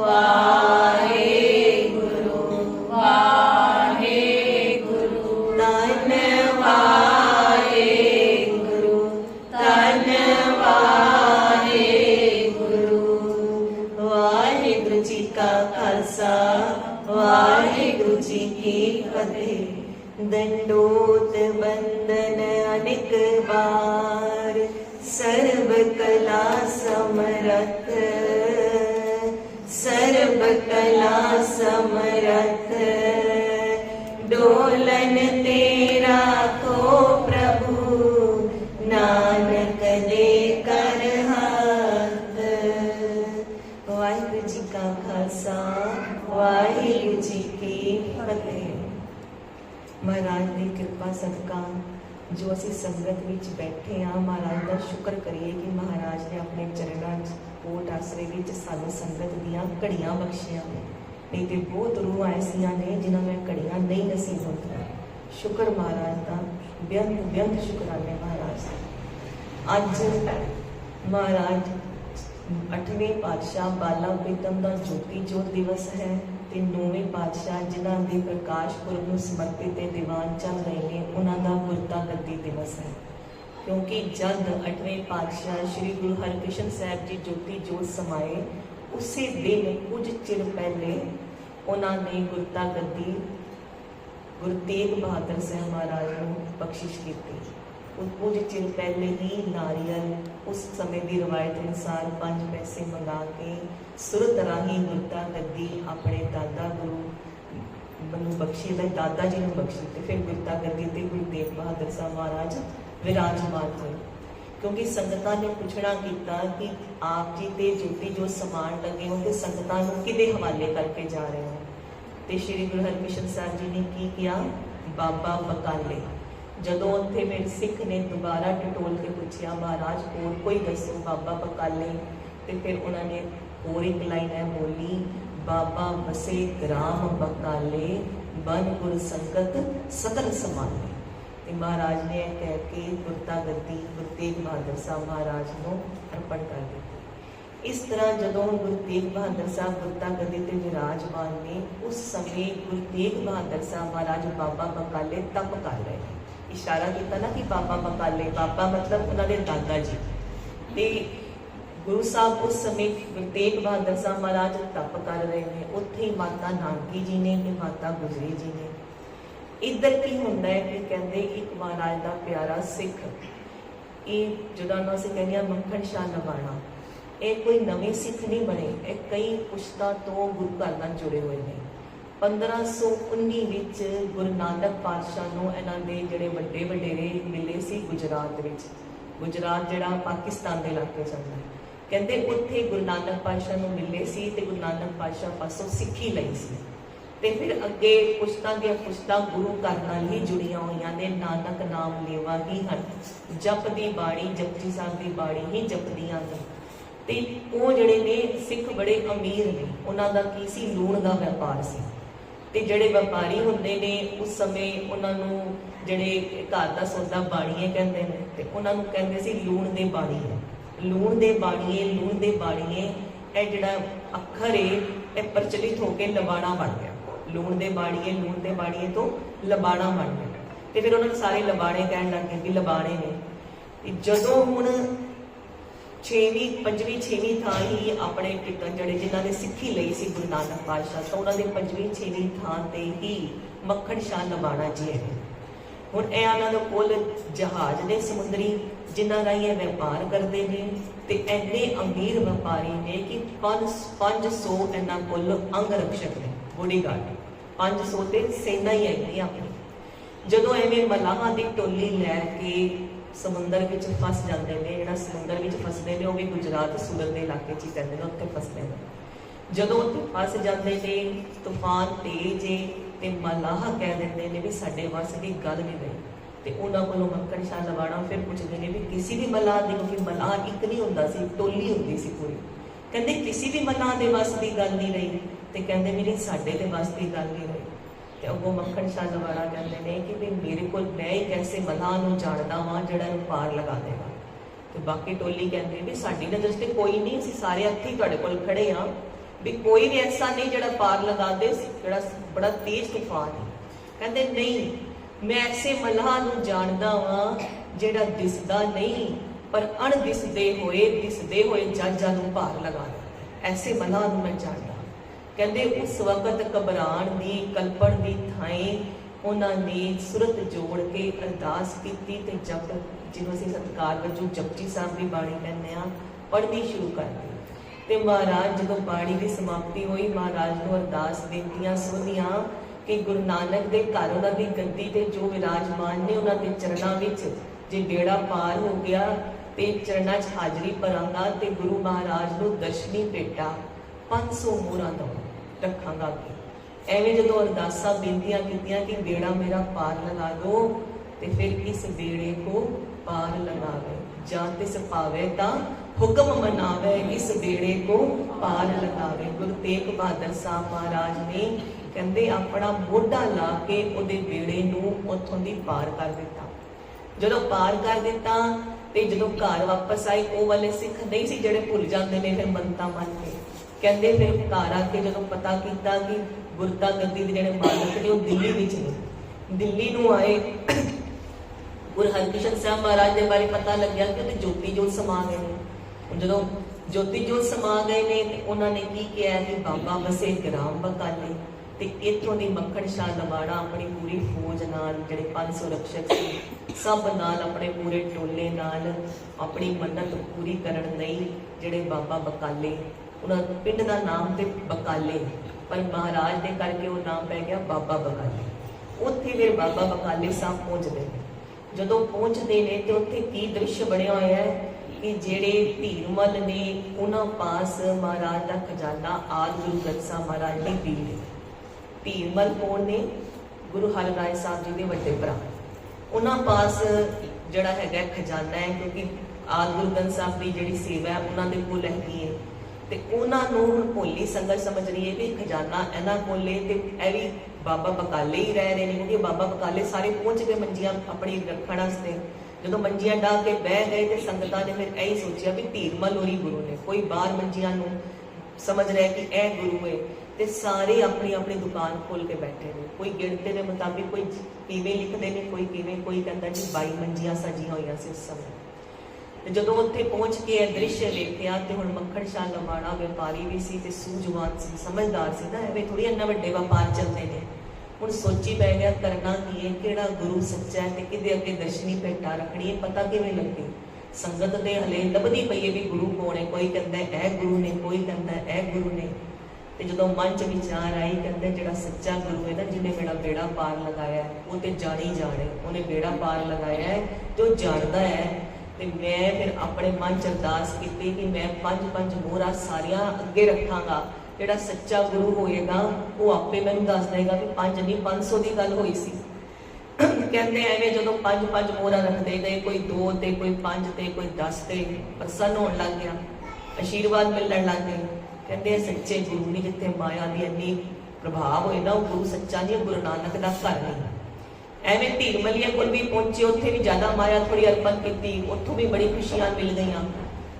वाहेगुरु वाहेगुरु। धन वाहेगुरु धन वाहेगुरु। वाहेगुरु जी का खालसा वाहेगुरु जी की फतेह। दंडोत बंदन अनेक बार सर्व कला समरथ सर्व कला समरथ। डोलन तेरा को प्रभु नानक दे कर हाथ। वाहिगुरु जी का खालसा वाहिगुरु जी की फतेह। महाराज की कृपा सदका जो असी संगत विच बैठे हाँ, महाराज का शुक्र करिए कि महाराज ने अपने चरणों कोट आसरे विच सानू संगत दियां घड़ियां बख्शियां ने। नहीं तो बहुत रूह ऐसियां ने जिन्होंने में घड़ियां नहीं नसीब होती। शुक्र महाराज का बेअंत बेअंत शुक्राने महाराज। अज महाराज 8वें पातशाह बाला प्रीतम का ज्योति जोत दिवस है। 9वें पातशाह जिन्हों के प्रकाश पुरब को समर्पित दीवान चल रहे हैं उन्होंने गुरता गद्दी दिवस है। क्योंकि जब 8वें पातशाह श्री गुरु हरकृष्ण साहब जी ज्योति जोत समाए उसी दिन कुछ चिर पहले उन्होंने गुरता गद्दी गुरु तेग बहादुर साहब महाराज को बख्शिश की। कुछ चिर पहले ही नारियल उस समय की रवायत अनुसार 5 पैसे मंगा के सुरत राही गुरता गद्दी अपने दादा गुरु मनु बख्शी दादा जी ने बख्शी। तो फिर गुरता गद्दी ते गुरु तेग बहादुर साहब महाराज विराजमान हुए। क्योंकि संगतां ने पुछना किया कि आप जी ते ज्योति जो समान लगे हो तो संगतां नूं किहदे हवाले करके जा रहे हो। तो श्री गुरु हरकृष्ण साहब जी ने की किया, बाबा बकाले। जदों उत्थे मेरे सिख ने दोबारा टटोल के पूछा महाराज और कोई दसो बाबा बकाले। तो फिर उन्होंने और एक लाइन है बोली, बाबा बसे ग्राम बकाले बन गुर संगत सदन समाले। तो महाराज ने कह के गुरता गद्दी गुरु तेग बहादुर साहब महाराज को अर्पण कर दी। इस तरह जदों गुरु तेग बहादुर साहब गुरता गद्दी ते विराजमान ने उस समय गुरु तेग बहादुर साहब महाराज बाबा बकाले तप कर रहे हैं। इशारा किया ना कि बाबा बकाले, बाबा मतलब उन्होंने दादा जी। ते गुरु साहब उस समय गुरु तेग बहादुर साहब महाराज तप कर रहे हैं। उत्थे ही माता नानकी जी ने ते माता गुजरी जी ने। इधर की होंदा है कि कहते एक महाराज का प्यारा सिख ये जिदा असीं कहने मक्खण शाह नवाणा, ये कोई नवे सिख नहीं बने, ये कई पुश्तां तो गुरु घर नाल जुड़े हुए हैं। 1519 विच गुरु नानक पातशाह नूं इन्हां दे जिहड़े वड्डे वडेरे मिले सी गुजरात विच। गुजरात जिहड़ा पाकिस्तान के इलाके च आउंदा है। कहते उत्थे गुरु नानक पातशाह नूं मिले सी ते गुरु नानक पातशाह पासों सिੱਖੀ लई सी। ते फिर अगे पुश्तां दियां पुश्तां गुरु घर नाल ही जुड़ियां होईयां ने। नानक नाम लेवा ही हन, जपदी बाणी जपजी साहब दी बाणी ही जपदियां ने। ते वो जिहड़े ने सिख बड़े अमीर ने, उन्हां दा की सी लूण दा व्यापार सी। ते जिहड़े व्यापारी हुंदे ने उस समय उन्हां नूं जिहड़े घर दा सौदा बाणीए कहंदे ने, ते उन्हां नूं कहंदे सी लूण दे बाणीए। लूण दे बाणीए लूण दे बाणीए ये जिहड़ा अखर है ये प्रचलित होकर लबाणा बन गया। लूण दे बाणीए तो लबाणा बन गया। तो फिर उन्होंने सारे लबाणे कहन लग गए भी लबाणे ने। जदों हुण 6वीं 5वीं 6वीं थां ही अपने टिकन जड़े जिन्हों ने सिੱਖੀ लई सी गुरु नानक पातशाह, तो उन्होंने 5वीं 6वीं थां ते ही मक्खण शाह नवाणा जी है। हुण इन्हां दे कोल जहाज ने समुद्री जिन्हां राहीं व्यापार करते हैं। तो इन्ने अमीर व्यापारी ने कि 500 इन्हां कोल अंग रक्षक ने, बॉडीगार्ड 500 ते सेना ही है अपनी। जदों एवें मलाहां दी टोली लैके समुंदर विच फस जाते हैं, जिहड़ा समुंदर विच फसदे ने वह भी गुजरात सूरत के इलाके च कहते हैं उत्थे फसदे ने। जदों उत्थे फस जाते हैं तूफान तेज है तो मलाह कह देंगे ने भी साडे वस की गल नहीं रही। तो उन्होंने कोलों मक्खण शाह नवाणा फिर पुछते हैं भी किसी भी मलाह की, क्योंकि मलाह एक नहीं होंदा सी, टोली होंदी सी पूरी। कहते किसी भी मलाह के वस की गल नहीं रही। तो कहते मेरे साडे ते वस की गल नहीं रही। तो अगों मक्खण शाह नवाणा कहते हैं कि भी मेरे को मैं एक ऐसे मलाह नूं जानदा वां जिहड़ा पार लगा देगा। तो बाकी टोली कहते भी साडी नज़र से कोई नहीं, असीं सारे इत्थे ही तुहाडे कोल खड़े हाँ, भी कोई भी ऐसा नहीं जिहड़ा पार लगा दे, जिहड़ा बड़ा तेज तूफान है। कहते नहीं, मैं ऐसे मल्लाह नूं जानदा वां जिहड़ा दिसदा नहीं पर अणदिसदे होए जहाजां नूं पार लगा दिंदा। ऐसे मल्लाह नूं मैं जानदा। कहते उस वक्त घबराण दी कल्पण दी थाई उन्हां ने सुरत जोड़ के अरदास कीती ते जप, जिन्हों असीं सत्कार वजों जपजी साहब की बाणी कहने आ, पढ़नी शुरू कर दी। ते महाराज जदों बाणी की समाप्ति हुई, महाराज नूं अरदास बेनतियां सुनिया कि गुरु नानक दे घर उन्हां दी गद्दी ते जो विराजमान ने उन्हां दे चरणां विच जे बेड़ा पार हो गया ते चरणां 'च हाजरी भरांगा ते गुरु महाराज नूं दर्शनी भेटा 500 मोहरां दा रखांगा। एवें जदों अरदासां बेनतियां कीतियां कि बेड़ा मेरा पार लगा दो, ते फिर इस बेड़े को पार लगावे, जां तिस पावे तां हुक्म मनावे, इस बेड़े को पार लगावे। गुरु तेग बहादुर साहब महाराज ने कहते अपना मोढा ला के उहदे बेड़े नूं उत्थों दी पार कर दिता। जदों पार कर दिता ते जदों घर वापस आए, वो वाले सिख नहीं सी जिहड़े भुल जाते ने फिर मनता मन के। कहते फिर घर आके जदों पता किया कि गुरता गद्दी दे जिहड़े मालक ने वो दिल्ली विच ने, दिल्ली नूं आए, गुरु हरकृष्ण साहब महाराज के बारे पता लग्या कि उहते ज्योति जोत समा गए ने। जदों ज्योति जोत समा गए ने ते उन्होंने की किया कि बाबा बसे ग्राम बकाले, ते इत्थों दी मक्खण शाह लवाड़ा अपनी पूरी फौज नाल, जिहड़े 500 रक्षक सी सब नाल, अपने पूरे टोले नाल अपनी मन्नत पूरी करन लई जिहड़े बाबा बकाले, उन्हां पिंड दा नाम ते बकाले, पर महाराज दे करके वो नाम पै गया बाबा बकाले। उत्थे फिर बाबा बकाले साहब पहुंचदे ने। जदों पहुंचदे ने ते उत्थे की दृश्य बनिया होया है कि जिहड़े धीरमल ने उन्हां पास महाराज दा खजाना आदि गुरु ग्रंथ साहब महाराज ने दी। धीरमल कौन ने? गुरु हरराय साहब जी के वड्डे भरा। उन्हां पास जिहड़ा हैगा खजाना है, क्योंकि आदि गुरु ग्रंथ साहब की जिहड़ी सेवा है उन्हां दे कोल हैगी है, ते उन्हां नूं हुण भोली संगत समझ रही है कि खजाना इन्हां कोल है ते इह वी बाबा बकाले ही रह रहे हैं, क्योंकि बाबा बकाले सारे पहुंच गए मंजियां अपनी रखण वास्ते। जदों मंजियां डाह के बह गए तो संगतां ने फिर यही सोचा भी धीरमल होरी गुरु ने, कोई बाहर मंजियां नूं समझ रहा है कि यह गुरु है, ते सारे अपनी अपनी दुकान खोल के बैठे ने। कोई गिणती के मुताबिक कोई किवें लिखते हैं, कोई किवें, कोई कहता जी 22 मंजियां सजियां होईयां सी उस समय। जदों उत्थे पहुंच के यह दृश्य वेखिया ते हुण मक्खण शाह लवाड़ा व्यापारी भी सी ते सूझवान सी, समझदार सी ना, एवें थोड़ी इन्ना वड्डे व्यापार चलते हैं। हुण सोची पै गया करना की है, किहड़ा गुरु सच्चा है ते किहदे अगे दर्शनी भेटा रखनी है, पता किवें लगे। संगत दे हले लभदी पई है भी गुरु कौन है, कोई कहता है ए गुरु ने, कोई कहता है ए गुरु ने। ते जदों मन च विचार आई, कहते जिहड़ा सच्चा गुरु है ना, जिन्हें मेरा बेड़ा पार लगाया है, वो तो जाने ही जाने, उन्हें बेड़ा पार लगाया है जो जानता है। ते मैं फिर अपने मन च अरदास की कि मैं 5-5 मोहरां सारियां अगे रखांगा। जिहड़ा सच्चा गुरु होएगा वो आपे मैनूं दस देगा कि 5 नहीं 500 की गल होई सी। कहते एवें जदों 5-5 मोहरां रखते गए, कोई 2 ते कोई 5 ते कोई 10 ते प्रसन्न होने लग गया, आशीर्वाद मिलने लग गए। कहते सच्चे गुरु नहीं, जिथे माया की इन्नी प्रभाव होए ना, वो गुरु सच्चा नहीं, गुरु नानक का घर नहीं। एवें धीरमलिया कोल भी पहुंचे, उत्थे भी ज्यादा माया थोड़ी अर्पण की, उत्थों भी बड़ी खुशियां मिल गई,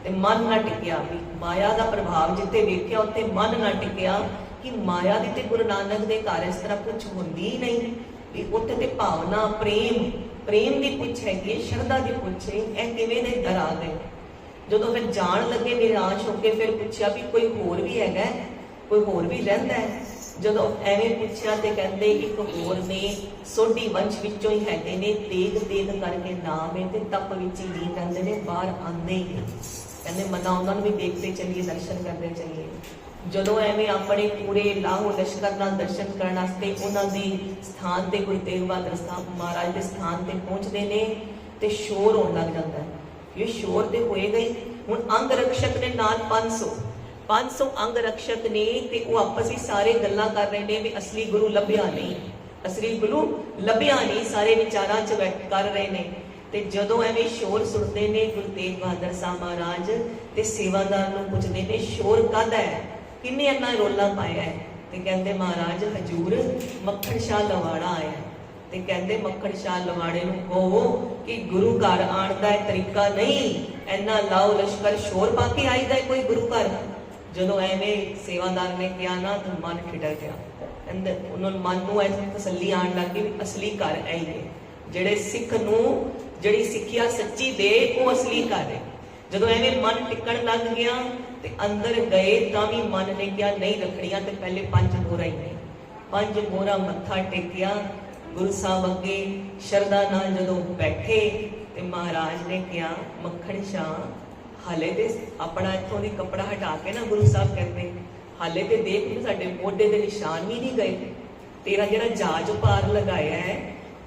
ते मन ना टिकिया भी माया का प्रभाव जिथे वेख्या उत्थे मन ना टिकिया कि माया की ते गुरु नानक के घर इस तरह कुछ होंदी ही नहीं भी। उत्थे ते भावना प्रेम की पुछ हैगी, शरधा की पुछ है, यह किवें दे दर आ गए। जदों फिर जान लगे निराश होकर, फिर पूछा भी कोई होर भी हैगा, कोई होर भी रहिंदा है। जदों एवें पूछया ते कहंदे एक होर ने, सोढी वंश विचों ही हैगे ने, तेग करके नाम है, ते तप विच ही लीन रहिंदे ने, बाहर आंदे ही नहीं। कहंदे मना उन्हां नूं भी देखते चलिए, दर्शन करते चलिए। जदों एवें अपने पूरे लाहो लश्कर नाल दर्शन करने वास्ते उन्हां दे स्थान ते गुरु तेग बहादुर साहब महाराज के स्थान ते पहुंचते ने, ते शोर होण लग जाता है। ये शोर तो होएगा ही। हुण अंग रक्षक ने नाल 500 अंग रक्षक ने, ते वो आपस ही सारे गल्लां कर रहे ने भी असली गुरु लभ्या नहीं, असली गुरु लभ्या नहीं, सारे विचारां च बैठ कर रहे ने। ते जदों एवें शोर सुनते ने गुरु तेग बहादुर साहब महाराज ते सेवादार नूं पुछदे ने शोर काहदा है, किन्ने इन्ना रोला पाया है? ते कहंदे महाराज हजूर मक्खण शाह लवाड़ा आया। ते कहंदे मक्खण शाह लवाड़े नूं कहो कि गुरु घर आण दा तरीका नहीं, इन्ना लाओ लश्कर शोर पा के आईदा कोई गुरु घर। ਜਦੋਂ ਐਵੇਂ ਸੇਵਾਦਾਰ ਨੇ ਕਿਹਾ ਨਾ ਤਾਂ ਮਨ ਠਿਠਰ ਗਿਆ। ਕਹਿੰਦੇ ਉਹਨਾਂ ਨੂੰ ਮਨ ਨੂੰ ਐ ਤਸੱਲੀ ਆਉਣ ਲੱਗ ਗਈ ਵੀ ਅਸਲੀ ਘਰ ਐ ਹੀ ਹੈ। ਜਿਹੜੇ ਸਿੱਖ ਨੂੰ ਜਿਹੜੀ ਸਿੱਖਿਆ ਸੱਚੀ ਦੇ ਉਹ ਅਸਲੀ ਘਰ ਹੈ। ਜਦੋਂ ਐਵੇਂ ਮਨ ਟਿਕਣ ਲੱਗ ਗਿਆ ਤੇ ਅੰਦਰ ਗਏ ਤਾਂ ਵੀ ਮਨ ਨੇ ਕਿਹਾ ਨਹੀਂ ਰੱਖੜੀਆਂ ਤੇ ਪਹਿਲੇ 5 ਮੋਹਰਾਂ ਹੀ ਨੇ। 5 ਮੋਹਰਾਂ ਮੱਥਾ ਟੇਕਿਆ ਗੁਰੂ ਸਾਹਿਬ ਅੱਗੇ ਸ਼ਰਧਾ ਨਾਲ ਜਦੋਂ ਬੈਠੇ ਤੇ ਮਹਾਰਾਜ ਨੇ ਕਿਹਾ ਮੱਖਣ ਸ਼ਾਹ ਹਾਲੇ ਤੇ ਆਪਣਾ ਇੱਥੋਂ ਦੀ ਕੱਪੜਾ ਹਟਾ ਕੇ ਨਾ ਗੁਰੂ ਸਾਹਿਬ ਕਹਿੰਦੇ ਹਾਲੇ ਤੇ ਦੇਖ ਵੀ ਸਾਡੇ ਮੋਢੇ ਦੇ ਨਿਸ਼ਾਨ ਵੀ ਨਹੀਂ ਗਏ। ਤੇਰਾ ਜਿਹੜਾ ਜਾਜ ਪਾਰ ਲਗਾਇਆ ਹੈ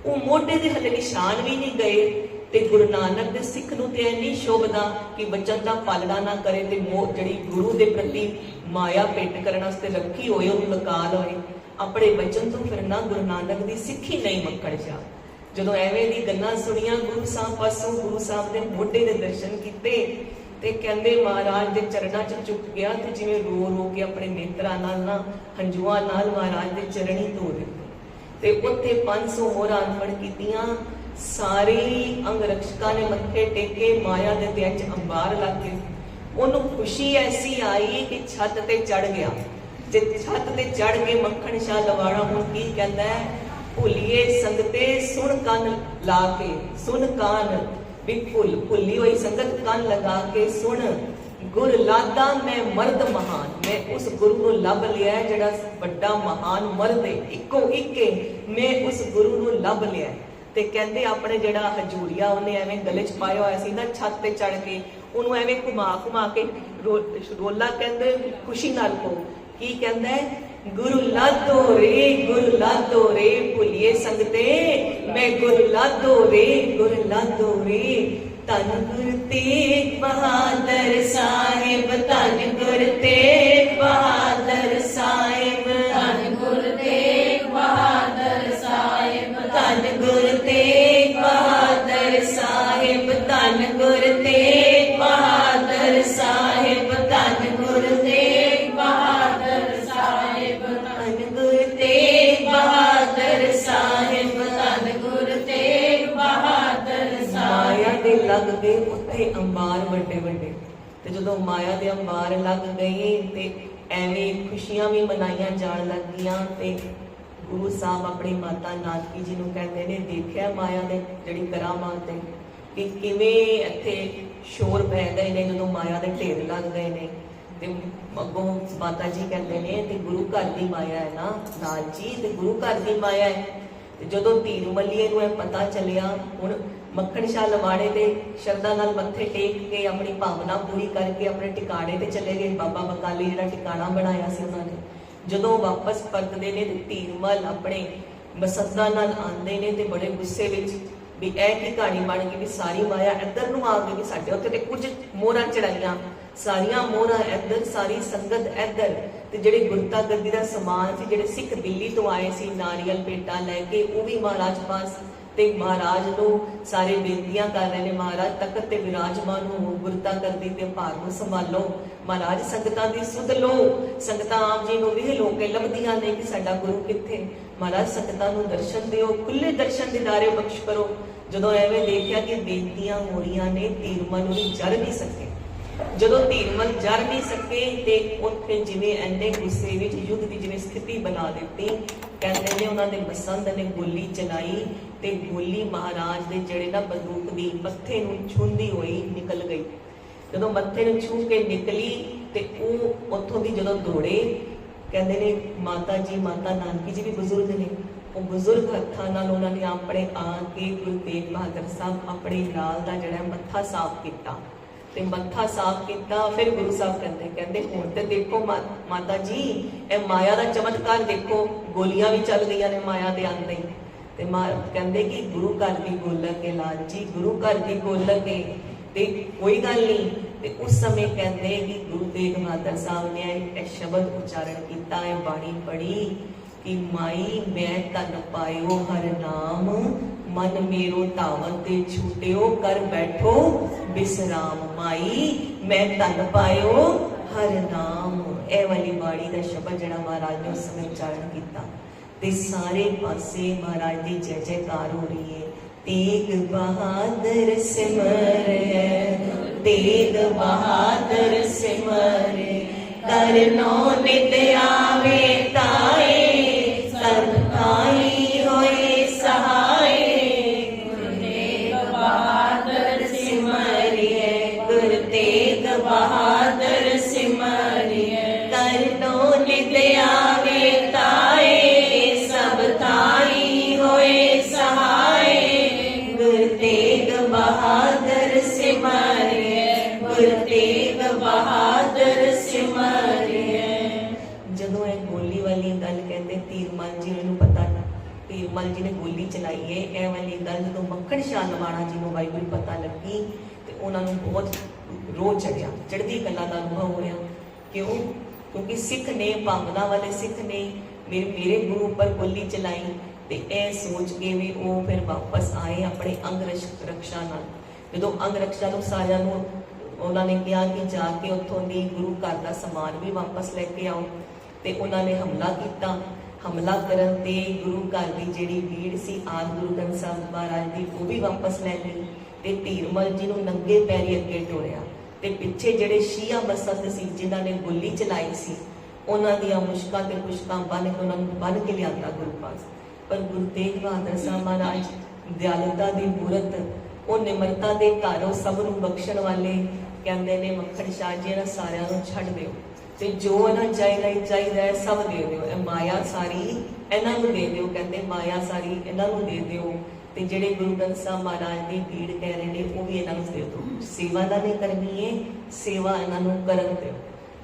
ਉਹ ਮੋਢੇ ਦੇ ਹਲੇ ਨਿਸ਼ਾਨ ਵੀ ਨਹੀਂ ਗਏ। ਤੇ ਗੁਰੂ ਨਾਨਕ ਦੇ ਸਿੱਖ ਨੂੰ ਤੇ ਇੰਨੀ ਸ਼ੋਭਦਾ ਕਿ ਬਚਨ ਦਾ ਪਾਲਣਾ ਨਾ ਕਰੇ ਤੇ ਜਿਹੜੀ ਗੁਰੂ ਦੇ ਪ੍ਰਤੀ ਮਾਇਆ ਭੇਟ ਕਰਨ ਵਾਸਤੇ ਰੱਖੀ ਹੋਏ ਉਹਨੂੰ ਲੁਕਾ ਲਏ। ਆਪਣੇ ਬਚਨ ਤੋਂ ਫਿਰਨਾ ਗੁਰੂ ਨਾਨਕ ਦੀ ਸਿੱਖੀ ਨਹੀਂ ਮੱਕੜ ਜਾ। ਜਦੋਂ ਐਵੇਂ ਦੀ ਗੱਲਾਂ ਸੁਣੀਆਂ ਗੁਰੂ ਸਾਹਿਬ ਪਾਸੋਂ ਗੁਰੂ ਸਾਹਿਬ ਦੇ ਮੋਢੇ ਦੇ ਦਰਸ਼ਨ ਕੀਤੇ ਤੇ ਕਹਿੰਦੇ ਮਹਾਰਾਜ ਦੇ ਚਰਨਾਂ 'ਚ ਝੁਕ ਗਿਆ ਤੇ ਜਿਵੇਂ ਰੋ ਰੋ ਕੇ ਆਪਣੇ ਨੇਤਰਾਂ ਨਾਲ ਨਾ ਹੰਝੂਆਂ ਨਾਲ ਮਹਾਰਾਜ ਦੇ ਚਰਣੀ ਧੋ ਦਿੱਤੇ। ਤੇ ਉੱਥੇ 500 ਮੋਹਰਾਂ ਅਰਪਣ ਕੀਤੀਆਂ। ਸਾਰੇ ਅੰਗ ਰਕਸ਼ਕਾਂ ਨੇ ਮੱਥੇ ਟੇਕੇ ਮਾਇਆ ਦੇ ਦਿਆਂ 'ਚ ਅੰਬਾਰ ਲੱਗ ਗਏ। ਉਹਨੂੰ ਖੁਸ਼ੀ ਐਸੀ ਆਈ ਕਿ ਛੱਤ ਤੇ ਚੜ ਗਿਆ। ਜੇ ਛੱਤ ਤੇ ਚੜ ਕੇ ਮੱਖਣ ਸ਼ਾਹ ਲਵਾੜਾ ਹੁਣ ਕੀ ਕਹਿੰਦਾ ਹੈ ਭੁੱਲੀਏ ਸੰਗਤੇ ਸੁਣ ਕੰਨ ਲਾ ਕੇ ਸੁਣ ਕਾਨ ਵੀ ਭੁੱਲੀ ਹੋਈ ਸੰਗਤ ਕੰਨ ਲਗਾ ਕੇ ਸੁਣ ਗੁਰ ਲਾਦਾ ਮੈਂ ਮਰਦ ਮਹਾਨ। ਮੈਂ ਉਸ ਗੁਰੂ ਨੂੰ ਲੱਭ ਲਿਆ ਜਿਹੜਾ ਵੱਡਾ ਮਹਾਨ ਮਰਦ ਹੈ ਇੱਕੋ ਇੱਕੇ। ਮੈਂ ਉਸ ਗੁਰੂ ਨੂੰ ਲੱਭ ਲਿਆ। ਤੇ ਕਹਿੰਦੇ ਆਪਣੇ ਜਿਹੜਾ ਹਜੂਰੀਆ ਉਹਨੇ ਐਵੇਂ ਗਲੇ 'ਚ ਪਾਇਆ ਹੋਇਆ ਸੀ ਨਾ ਛੱਤ ਤੇ ਚੜ ਕੇ ਉਹਨੂੰ ਐਵੇਂ ਘੁਮਾ ਕੇ ਰੋਲਾ ਕਹਿੰਦੇ ਖੁਸ਼ੀ ਨਾਲ ਕੋ ਕੀ ਕਹਿੰਦਾ ਹੈ ਗੁਰੂ ਲਾਦੋ ਰੇ ਭੁੱਲੀਏ ਸੰਗਤੇ ਮੈਂ ਗੁਰੂ ਲਾਦੋ ਰੇ ਧੰਨ ਗੁਰ ਤੇਗ ਬਹਾਦਰ ਸਾਹਿਬ ਧੰਨ ਗੁਰ ਤੇਗ ਬਹਾਦਰ ਸਾਹਿਬ ਧੰਨ ਗੁਰ ਤੇਗ ਬਹਾਦਰ ਸਾਹਿਬ ਧੰਨ ਗੁਰ ਤੇਗ ਬਹਾਦਰ ਸਾਹਿਬ ਧੰਨ ਗੁਰ ਤੇਗ ਬਹਾਦਰ ਸਾਹਿਬ ਧੰਨ ਗੁਰ ਤੇਗ ਬਹਾਦਰ ਸਾਹਿਬ ਧੰਨ ਗੁਰ ਤੇਗ ਬਹਾਦਰ ਸਾਹਿਬ ਧੰਨ ਗੁਰ ਤੇਗ ਬਹਾਦਰ ਮਾਇਆ ਦੇ ਲੱਗ ਗਏ ਉੱਥੇ ਅੰਬਾਰ ਵੱਡੇ ਵੱਡੇ। ਤੇ ਜਦੋਂ ਮਾਇਆ ਦੇ ਅੰਬਾਰ ਲੱਗ ਗਏ ਤੇ ਐਵੇਂ ਖੁਸ਼ੀਆਂ ਵੀ ਮਨਾਈਆਂ ਜਾਣ ਲੱਗੀਆਂ। ਤੇ ਗੁਰੂ ਸਾਹਿਬ ਆਪਣੀ ਮਾਤਾ ਨਾਨਕੀ ਜੀ ਨੂੰ ਕਹਿੰਦੇ ਨੇ ਦੇਖਿਆ ਮਾਇਆ ਦੇ ਜਿਹੜੀ ਕਰਾਮਾਤ ਹੈ ਕਿ ਕਿਵੇਂ ਇੱਥੇ ਸ਼ੋਰ ਪੈ ਗਏ ਨੇ ਜਦੋਂ ਮਾਇਆ ਦੇ ਢੇਰ ਲੱਗ ਗਏ ਨੇ। ਤੇ ਅੱਗੋਂ ਮਾਤਾ ਜੀ ਕਹਿੰਦੇ ਨੇ ਤੇ ਗੁਰੂ ਘਰ ਦੀ ਮਾਇਆ ਹੈ ਨਾ ਲਾਲ ਜੀ ਤੇ ਗੁਰੂ ਘਰ ਦੀ ਮਾਇਆ ਹੈ। ਤੇ ਜਦੋਂ ਧੀਰ ਮੱਲੀਏ ਨੂੰ ਇਹ ਪਤਾ ਚੱਲਿਆ ਹੁਣ ਮੱਖਣ ਸ਼ਾਹ ਲਵਾੜੇ ਦੇ ਸ਼ਰਧਾ ਨਾਲ ਮੱਥੇ ਟੇਕ ਕੇ ਆਪਣੀ ਭਾਵਨਾ ਪੂਰੀ ਕਰਕੇ ਆਪਣੇ ਟਿਕਾਣੇ ਤੇ ਚਲੇ ਗਏ। ਬਾਬਾ ਬਕਾਲੇ ਜਿਹੜਾ ਟਿਕਾਣਾ ਬਣਾਇਆ ਸੀ ਉਹਨਾਂ ਨੇ ਜਦੋਂ ਵਾਪਸ ਪਰਤਦੇ ਨੇ ਤੇ ਧੀਰਮਲ ਆਪਣੇ ਮਸੱਦਾ ਨਾਲ ਆਉਂਦੇ ਨੇ ਤੇ ਬੜੇ ਗੁੱਸੇ ਵਿੱਚ ਵੀ ਇਹ ਕੀ ਕਹਾਣੀ ਬਣ ਗਈ ਵੀ ਸਾਰੀ ਮਾਇਆ ਇੱਧਰ ਨੂੰ ਆ ਗਈ ਵੀ ਸਾਡੇ ਉੱਤੇ ਤੇ ਕੁਝ ਮੋਹਰਾਂ ਚੜਾਈਆਂ ਸਾਰੀਆਂ ਮੋਹਰਾਂ ਇੱਧਰ ਸਾਰੀ ਸੰਗਤ ਇੱਧਰ। ਤੇ ਜਿਹੜੇ ਗੁਰਤਾ ਗੱਦੀ ਦਾ ਸਮਾਨ ਸੀ ਜਿਹੜੇ ਸਿੱਖ ਦਿੱਲੀ ਤੋਂ ਆਏ ਸੀ ਨਾਰੀਅਲ ਭੇਟਾਂ ਲੈ ਕੇ ਉਹ ਵੀ ਮਹਾਰਾਜ ਪਾਸ ਤੇ ਮਹਾਰਾਜ ਨੂੰ ਸਾਰੇ ਬੇਨਤੀਆਂ ਕਰ ਰਹੇ ਨੇ ਮਹਾਰਾਜ ਤਖਤ ਤੇ ਵਿਰਾਜਮਾਨ ਹੋ ਗੁਰਤਾ ਗੱਦੀ ਤੇ ਭਾਰ ਨੂੰ ਸੰਭਾਲੋ। ਮਹਾਰਾਜ ਸੰਗਤਾਂ ਦੀ ਸੁਧ ਲਓ। ਸੰਗਤਾਂ ਆਪ ਜੀ ਨੂੰ ਵੀ ਲੋਕੇ ਲੱਭਦੀਆਂ ਨੇ ਕਿ ਸਾਡਾ ਗੁਰੂ ਕਿੱਥੇ। ਮਹਾਰਾਜ ਸੰਗਤਾਂ ਨੂੰ ਦਰਸ਼ਨ ਦਿਓ ਖੁੱਲੇ ਦਰਸ਼ਨ ਦਿਦਾਰੇ ਬਖਸ਼ ਕਰੋ। ਜਦੋਂ ਐਵੇਂ ਦੇਖਿਆ ਕਿ ਬੇਨਤੀਆਂ ਹੋ ਰਹੀਆਂ ਨੇ ਧੀਰਮਲ ਨੂੰ ਜਰ ਨਹੀਂ ਸਕੇ। ਜਦੋਂ ਧੀਰਮਲ ਜਰ ਨਹੀਂ ਸਕੇ ਤੇ ਉੱਥੇ ਜਿਵੇਂ ਇੰਨੇ ਗੁੱਸੇ ਵਿੱਚ ਯੁੱਧ ਦੀ ਜਿਵੇਂ ਸਥਿਤੀ ਬਣਾ ਦਿੱਤੀ। ਕਹਿੰਦੇ ਨੇ ਉਹਨਾਂ ਦੇ ਬਸੰਤ ਨੇ ਗੋਲੀ ਚਲਾਈ ਤੇ ਗੋਲੀ ਮਹਾਰਾਜ ਦੇ ਜਿਹੜੇ ਨਾ ਬੰਦੂਕ ਦੀ ਮੱਥੇ ਨੂੰ ਛੂੰਹਦੀ ਹੋਈ ਨਿਕਲ ਗਈ। ਜਦੋਂ ਮੱਥੇ ਨੂੰ ਛੂਹ ਕੇ ਨਿਕਲੀ ਤੇ ਉਹ ਉੱਥੋਂ ਦੀ ਜਦੋਂ ਦੌੜੇ ਕਹਿੰਦੇ ਨੇ ਮਾਤਾ ਜੀ ਮਾਤਾ ਨਾਨਕੀ ਜੀ ਵੀ ਬਜ਼ੁਰਗ ਨੇ ਉਹ ਬਜ਼ੁਰਗ ਹੱਥਾਂ ਨਾਲ ਉਹਨਾਂ ਨੇ ਆਪਣੇ ਆ ਕੇ ਗੁਰੂ ਤੇਗ ਬਹਾਦਰ ਸਾਹਿਬ ਆਪਣੇ ਨਾਲ ਦਾ ਜਿਹੜਾ ਮੱਥਾ ਸਾਫ਼ ਕੀਤਾ ਤੇ ਮੱਥਾ ਸਾਫ਼ ਕੀਤਾ। ਫਿਰ ਗੁਰੂ ਸਾਹਿਬ ਕਹਿੰਦੇ ਹੁਣ ਤੇ ਦੇਖੋ ਮਾਤਾ ਜੀ ਇਹ ਮਾਇਆ ਦਾ ਚਮਤਕਾਰ ਦੇਖੋ ਗੋਲੀਆਂ ਵੀ ਚੱਲ ਗਈਆਂ ਨੇ ਮਾਇਆ ਦੇ ਆਂਦੇ ਹੀ। ਤੇ ਕਹਿੰਦੇ ਕਿ ਗੁਰੂ ਘਰ ਦੀ ਗੋਲਕ ਹੈ ਲਾਲ ਜੀ ਗੁਰੂ ਘਰ ਦੀ ਗੋਲਕ ਹੈ ਤੇ ਕੋਈ ਗੱਲ ਨਹੀਂ। ਤੇ ਉਸ ਸਮੇਂ ਕਹਿੰਦੇ ਕਿ ਗੁਰੂ ਤੇਗ ਬਹਾਦਰ ਸਾਹਿਬ ਨੇ ਇਹ ਸ਼ਬਦ ਉਚਾਰਨ ਕੀਤਾ ਹੈ ਬਾਣੀ ਪੜ੍ਹੀ ਕਿ ਮਾਈ ਮੈਂ ਤਨ ਪਾਇਓ ਹਰ ਨਾਮ ਮਨ ਮੇਰੋ ਧਾਵਨ ਤੇ ਛੂਟਿਓ ਕਰ ਬੈਠੋ ਬਿਸਰਾਮ। ਮਾਈ ਮੈਂ ਤਨ ਪਾਇਓ ਹਰ ਨਾਮ ਇਹ ਵਾਲੀ ਬਾਣੀ ਦਾ ਸ਼ਬਦ ਜਿਹੜਾ ਮਹਾਰਾਜ ਨੇ ਉਸ ਸਮੇਂ ਉਚਾਰਨ ਕੀਤਾ ਤੇ ਸਾਰੇ ਪਾਸੇ ਮਹਾਰਾਜ ਦੀ ਜੈ ਜੈਕਾਰ ਹੋ ਰਹੀ ਹੈ। तेग बहादुर सिमर तेग बहादुर सिमर करनो नित आवे ताए, सर्व ताई होए सहाय। गुरु तेग बहादुर सिमरिए, गुरु तेग बहादुर सिमरिए। करनो नित आवे ताए, सब ताई होए सहाय। गुरु तेग बहादुर सिमरिए, गुरु तेग बहादुर सिमरिए। ਜਦੋਂ ਇਹ ਗੋਲੀ ਵਾਲੀ ਗੱਲ ਕਹਿੰਦੇ ਧੀਰਮਲ ਜੀ ਨੂੰ ਪਤਾ, ਧੀਰਮਲ ਜੀ ਨੇ ਗੋਲੀ ਚਲਾਈ ਹੈ, ਇਹ ਵਾਲੀ ਗੱਲ ਜਦੋਂ ਮੱਖਣ ਸ਼ਾਹ ਲਵਾਣਾ ਜੀ ਨੂੰ ਵਾਹਿਗੁਰੂ ਪਤਾ ਲੱਗੀ ਤੇ ਉਹਨਾਂ ਨੂੰ ਬਹੁਤ ਰੋਹ ਚੜਿਆ, ਚੜ੍ਹਦੀ ਕਲਾ ਦਾ ਅਨੁਭਵ ਹੋਇਆ। ਕਿਉਂ? ਕਿਉਂਕਿ ਸਿੱਖ ਨੇ, ਭਾਵਨਾ ਵਾਲੇ ਸਿੱਖ ਨੇ ਮੇਰੇ ਗੁਰੂ ਉੱਪਰ ਗੋਲੀ ਚਲਾਈ। ਤੇ ਇਹ ਸੋਚ ਕੇ ਵੀ ਉਹ ਫਿਰ ਵਾਪਸ ਆਏ ਆਪਣੇ ਅੰਗ ਰਕਸ਼ਾ ਨਾਲ। ਜਦੋਂ ਅੰਗ ਰਕਸ਼ਾ ਨੂੰ ਸਾਰਿਆਂ ਨੂੰ ਉਹਨਾਂ ਨੇ ਕਿਹਾ ਕਿ ਜਾ ਕੇ ਉੱਥੋਂ ਦੀ ਗੁਰੂ ਘਰ ਦਾ ਸਮਾਨ ਵੀ ਵਾਪਸ ਲੈ ਕੇ ਆਓ, ਤੇ ਉਹਨਾਂ ਨੇ ਹਮਲਾ ਕੀਤਾ। ਹਮਲਾ ਕਰਨ ਤੇ ਗੁਰੂ ਘਰ ਦੀ ਜਿਹੜੀ ਭੀੜ ਸੀ ਆਦਿ ਗੁਰੂ ਗ੍ਰੰਥ ਸਾਹਿਬ ਮਹਾਰਾਜ ਦੀ, ਉਹ ਵੀ ਵਾਪਸ ਲੈ ਲਈ ਤੇ ਧੀਰਮਲ ਜੀ ਨੂੰ ਨੰਗੇ ਪੈਰੀ ਅੱਗੇ ਟੋਲਿਆ। ਤੇ ਪਿੱਛੇ ਜਿਹੜੇ ਸ਼ੀਆ ਬਸਤ ਸੀ ਜਿਨ੍ਹਾਂ ਨੇ ਗੋਲੀ ਚਲਾਈ ਸੀ, ਉਹਨਾਂ ਦੀਆਂ ਮੁਸ਼ਕਾਂ ਤੇ ਪੁਸ਼ਕਾਂ ਬੰਨ ਕੇ ਉਹਨਾਂ ਨੂੰ ਬੰਨ ਕੇ ਲਿਆਂਦਾ ਗੁਰੂ ਪਾਸ। ਪਰ ਗੁਰੂ ਤੇਗ ਬਹਾਦਰ ਸਾਹਿਬ ਮਹਾਰਾਜ ਦਿਆਲਤਾ ਦੀ ਮੂਰਤ, ਉਹ ਨਿਮਰਤਾ ਦੇ ਘਰ, ਉਹ ਸਭ ਨੂੰ ਬਖਸ਼ਣ ਵਾਲੇ, ਕਹਿੰਦੇ ਨੇ ਮੱਖਣ ਸ਼ਾਹ ਜੀ ਇਹਨਾਂ ਸਾਰਿਆਂ ਨੂੰ ਛੱਡ ਦਿਓ ਤੇ ਜੋ ਇਹਨਾਂ ਚਾਹੀਦਾ ਹੈ ਸਭ ਦੇ ਦਿਓ। ਇਹ ਮਾਇਆ ਸਾਰੀ ਇਹਨਾਂ ਨੂੰ ਦੇ ਦਿਓ, ਕਹਿੰਦੇ ਮਾਇਆ ਸਾਰੀ ਇਹਨਾਂ ਨੂੰ ਦੇ ਦਿਓ। ਤੇ ਜਿਹੜੇ ਗੁਰੂ ਗ੍ਰੰਥ ਸਾਹਿਬ ਮਹਾਰਾਜ ਦੀ ਭੀੜ ਕਹਿ ਰਹੇ ਨੇ ਉਹ ਵੀ ਇਹਨਾਂ ਨੂੰ ਦੇ ਦਿਓ। ਸੇਵਾ ਦਾ ਨਹੀਂ ਕਰਨੀ ਹੈ, ਸੇਵਾ ਇਹਨਾਂ ਨੂੰ ਕਰਨ ਦਿਓ।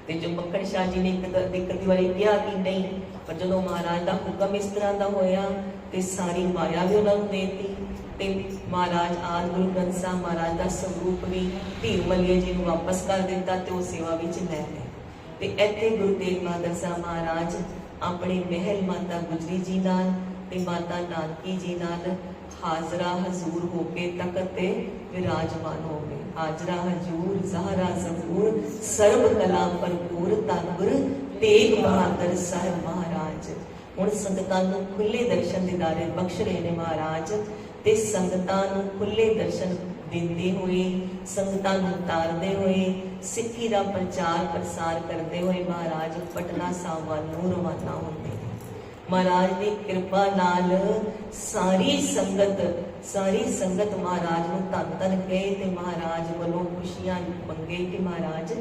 ਤੇ ਜੋ ਮੱਖਣ ਸ਼ਾਹ ਜੀ ਨੇ ਇੱਕ ਵਾਰੀ ਕਿਹਾ ਕਿ ਨਹੀਂ, ਪਰ ਜਦੋਂ ਮਹਾਰਾਜ ਦਾ ਹੁਕਮ ਇਸ ਤਰ੍ਹਾਂ ਦਾ ਹੋਇਆ ਤੇ ਸਾਰੀ ਮਾਇਆ ਵੀ ਉਹਨਾਂ ਨੂੰ ਦੇਤੀ। ਤੇ ਮਹਾਰਾਜ ਆਦਿ ਗੁਰੂ ਗ੍ਰੰਥ ਸਾਹਿਬ ਮਹਾਰਾਜ ਦਾ ਸਰੂਪ ਵੀ ਧੀਰਮਲੀਏ ਜੀ ਨੂੰ ਵਾਪਸ ਕਰ ਦਿੱਤਾ ਤੇ ਉਹ ਸੇਵਾ ਵਿੱਚ ਲੈ ਗਏ। ਤੇ ਇੱਥੇ ਗੁਰੂ ਤੇਗ ਬਹਾਦਰ ਸਾਹਿਬ ਮਹਾਰਾਜ ਆਪਣੇ ਮਹਿਲ ਮਾਤਾ ਗੁਜਰੀ ਜੀ ਨਾਲ ਤੇ ਮਾਤਾ ਨਾਨਕੀ ਜੀ ਨਾਲ ਹਾਜ਼ਰਾ ਹਜ਼ੂਰ ਹੋ ਕੇ ਤਖਤ ਤੇ ਵਿਰਾਜਮਾਨ ਹੋ ਗਏ। ਹਾਜ਼ਰਾ ਹਜ਼ੂਰ ਜ਼ਹਰਾ ਜ਼ਬੂਰ ਸਰਬ ਕਲਾ ਭਰਪੂਰ, ਧੰਨ ਗੁਰੂ ਤੇਗ ਬਹਾਦਰ ਸਾਹਿਬ ਮਹਾਰਾਜ। ਹੁਣ ਸੰਗਤਾਂ ਨੂੰ ਖੁੱਲੇ ਦਰਸ਼ਨ ਦਿਦਾਰੇ ਬਖਸ਼ ਰਹੇ ਨੇ ਮਹਾਰਾਜ, ਤੇ ਸੰਗਤਾਂ ਨੂੰ ਖੁੱਲੇ ਦਰਸ਼ਨ ਦਿੰਦੇ ਹੋਏ, ਸੰਗਤਾਂ ਨੂੰ ਤਾਰਦੇ ਹੋਏ, ਸਿੱਖੀ ਦਾ ਪ੍ਰਚਾਰ ਪ੍ਰਸਾਰ ਕਰਦੇ ਹੋਏ ਮਹਾਰਾਜ ਪਟਨਾ ਸਾਹਿਬ ਵੱਲ ਨੂੰ ਰਵਾਨਾ ਹੁੰਦੇ। ਮਹਾਰਾਜ ਦੀ ਕਿਰਪਾ ਨਾਲ ਸਾਰੀ ਸੰਗਤ ਮਹਾਰਾਜ ਨੂੰ ਧੰਨ ਧੰਨ ਕਹੇ ਤੇ ਮਹਾਰਾਜ ਵੱਲੋਂ ਖੁਸ਼ੀਆਂ ਮੰਗੇ ਕਿ ਮਹਾਰਾਜ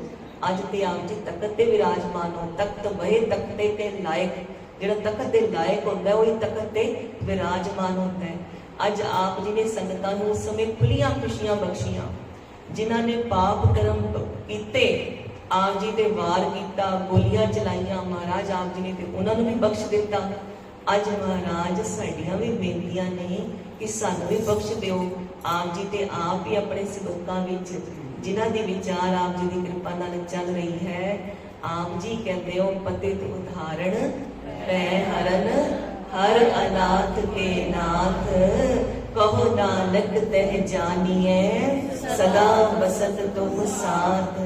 ਅੱਜ ਤੇ ਆਪ ਜੀ ਤਖਤ ਤੇ ਵਿਰਾਜਮਾਨ ਹੋ। ਤਖਤ ਬਹੇ ਤਖਤੇ ਤੇ ਲਾਇਕ, ਜਿਹੜਾ ਤਖਤ ਦੇ ਲਾਇਕ ਹੁੰਦਾ ਉਹ ਹੀ ਤਖਤ ਤੇ ਵਿਰਾਜਮਾਨ ਹੁੰਦਾ ਹੈ। ਅੱਜ ਆਪ ਜੀ ਨੇ ਸੰਗਤਾਂ ਨੂੰ ਉਸ ਸਮੇਂ ਖੁੱਲੀਆਂ ਖੁਸ਼ੀਆਂ ਬਖਸ਼ੀਆਂ। ਜਿਨ੍ਹਾਂ ਨੇ ਪਾਪ ਕਰਮ ਕੀਤੇ, ਆਪ ਜੀ ਤੇ ਵਾਰ ਕੀਤਾ, ਗੋਲੀਆਂ ਚਲਾਈਆਂ, ਮਹਾਰਾਜ ਆਪ ਜੀ ਨੇ ਤੇ ਉਹਨਾਂ ਨੂੰ ਵੀ ਬਖਸ਼ ਦਿੱਤਾ। ਅੱਜ ਮਹਾਰਾਜ ਸਾਡੀਆਂ ਵੀ ਬੇਨਤੀਆਂ ਨੇ ਕਿ ਸਾਨੂੰ ਵੀ ਬਖਸ਼ ਦਿਓ। ਆਪ ਜੀ ਤੇ ਆਪ ਹੀ ਆਪਣੇ ਸਲੋਕਾਂ ਵਿੱਚ ਜਿਨ੍ਹਾਂ ਦੀ ਵਿਚਾਰ ਆਪ ਜੀ ਦੀ ਕਿਰਪਾ ਨਾਲ ਚੱਲ ਰਹੀ ਹੈ, ਆਪ ਜੀ ਕਹਿੰਦੇ ਹੋ ਪਤਿਤ ਉਦਾਹਰਣ ਪੈ ਹਰਨ हर अनाथ के नाथ, कहो नानक तह जानिए सदा बसत तुम साथ।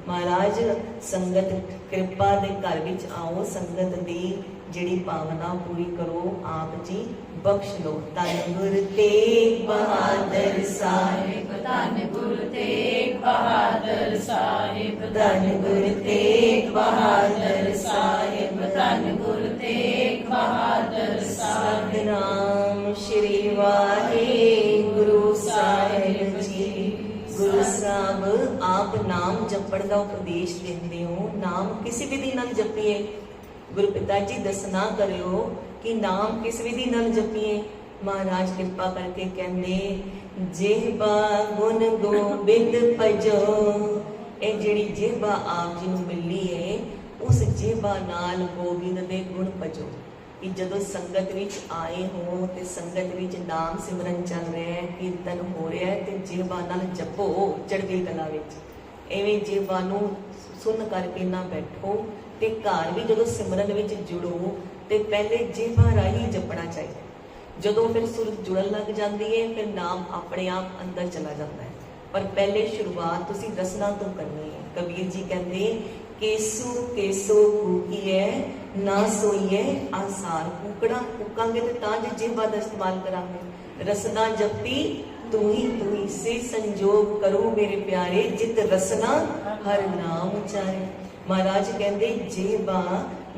महाराज संगत कृपा दे घर विच आओ, संगत दी जिहड़ी भावना पूरी करो, आप जी बख्श लो। धन गुरु तेग बहादुर साहिब, धन गुरु तेग बहादुर साहिब, धन गुरु तेग बहादुर साहिब, धन गुरु तेग बहादुर साहिब। सतनाम श्री वाहिगुरु साहिब जी। गुरु साहब आप नाम जपण का उपदेश देंदे हो, नाम किसी विधि नाल जपीए। गुरु पिता जी दसना करियो कि नाम किस विधि नाल जपीए। महाराज कृपा करके कहंदे जिहबा गुण गोबिंद भजो। ਇਹ ਜਿਹੜੀ ਜਿਹਬਾ ਆਪ ਜੀ ਨੂੰ ਮਿਲੀ ਹੈ, ਉਸ ਜਿਹਬਾ ਨਾਲ ਗੋਬਿੰਦ ਦੇ ਗੁਣ ਭਜੋ। ਕਿ ਜਦੋਂ ਸੰਗਤ ਵਿੱਚ ਆਏ ਹੋ ਤੇ ਸੰਗਤ ਵਿੱਚ ਨਾਮ ਸਿਮਰਨ ਚੱਲ ਰਿਹਾ ਹੈ, ਕੀਰਤਨ ਹੋ ਰਿਹਾ ਹੈ, ਤੇ ਜਿਹਬਾ ਨਾਲ ਜਪੋ ਚੜ੍ਹਦੀ ਕਲਾ ਵਿੱਚ। ਐਵੇਂ ਜਿਹਬਾ ਨੂੰ ਸੁਣ ਕਰਕੇ ਨਾ ਬੈਠੋ, ਤੇ ਘਰ ਵੀ ਜਦੋਂ ਸਿਮਰਨ ਵਿੱਚ ਜੁੜੋ ਤੇ ਪਹਿਲੇ ਜਿਹਬਾ ਰਾਹੀਂ ਜਪਣਾ ਚਾਹੀਦਾ। ਜਦੋਂ ਫਿਰ ਸੁਰਤ ਜੁੜਨ ਲੱਗ ਜਾਂਦੀ ਹੈ, ਫਿਰ ਨਾਮ ਆਪਣੇ ਆਪ ਅੰਦਰ ਚਲਾ ਜਾਂਦਾ ਹੈ। ਪਰ ਪਹਿਲੇ ਸ਼ੁਰੂਆਤ ਤੁਸੀਂ ਰਸਨਾ ਤੋਂ ਕਰਨੀ ਹੈ। ਕਬੀਰ ਜੀ ਕਹਿੰਦੇ ਕੇਸੂ ਕੇਸੋ ਕੂਕੀਏ ਨਾ ਸੋਈਏ ਆਸਾਰ। ਕੂਕੜਾ ਕੂਕਾਂਗੇ ਤੇ ਤਾਂ ਜੇ ਜਿਹਬਾ ਦਾ ਇਸਤੇਮਾਲ ਕਰਾਂਗੇ। ਰਸਨਾ ਜਪੀ ਤੂੰ ਹੀ ਸੇ ਸੰਜੋਗ ਕਰੂ ਮੇਰੇ ਪਿਆਰੇ, ਜਿਤ ਰਸਨਾ ਹਰ ਨਾਮ ਉਚਾਰੇ। महाराज कहते जेवा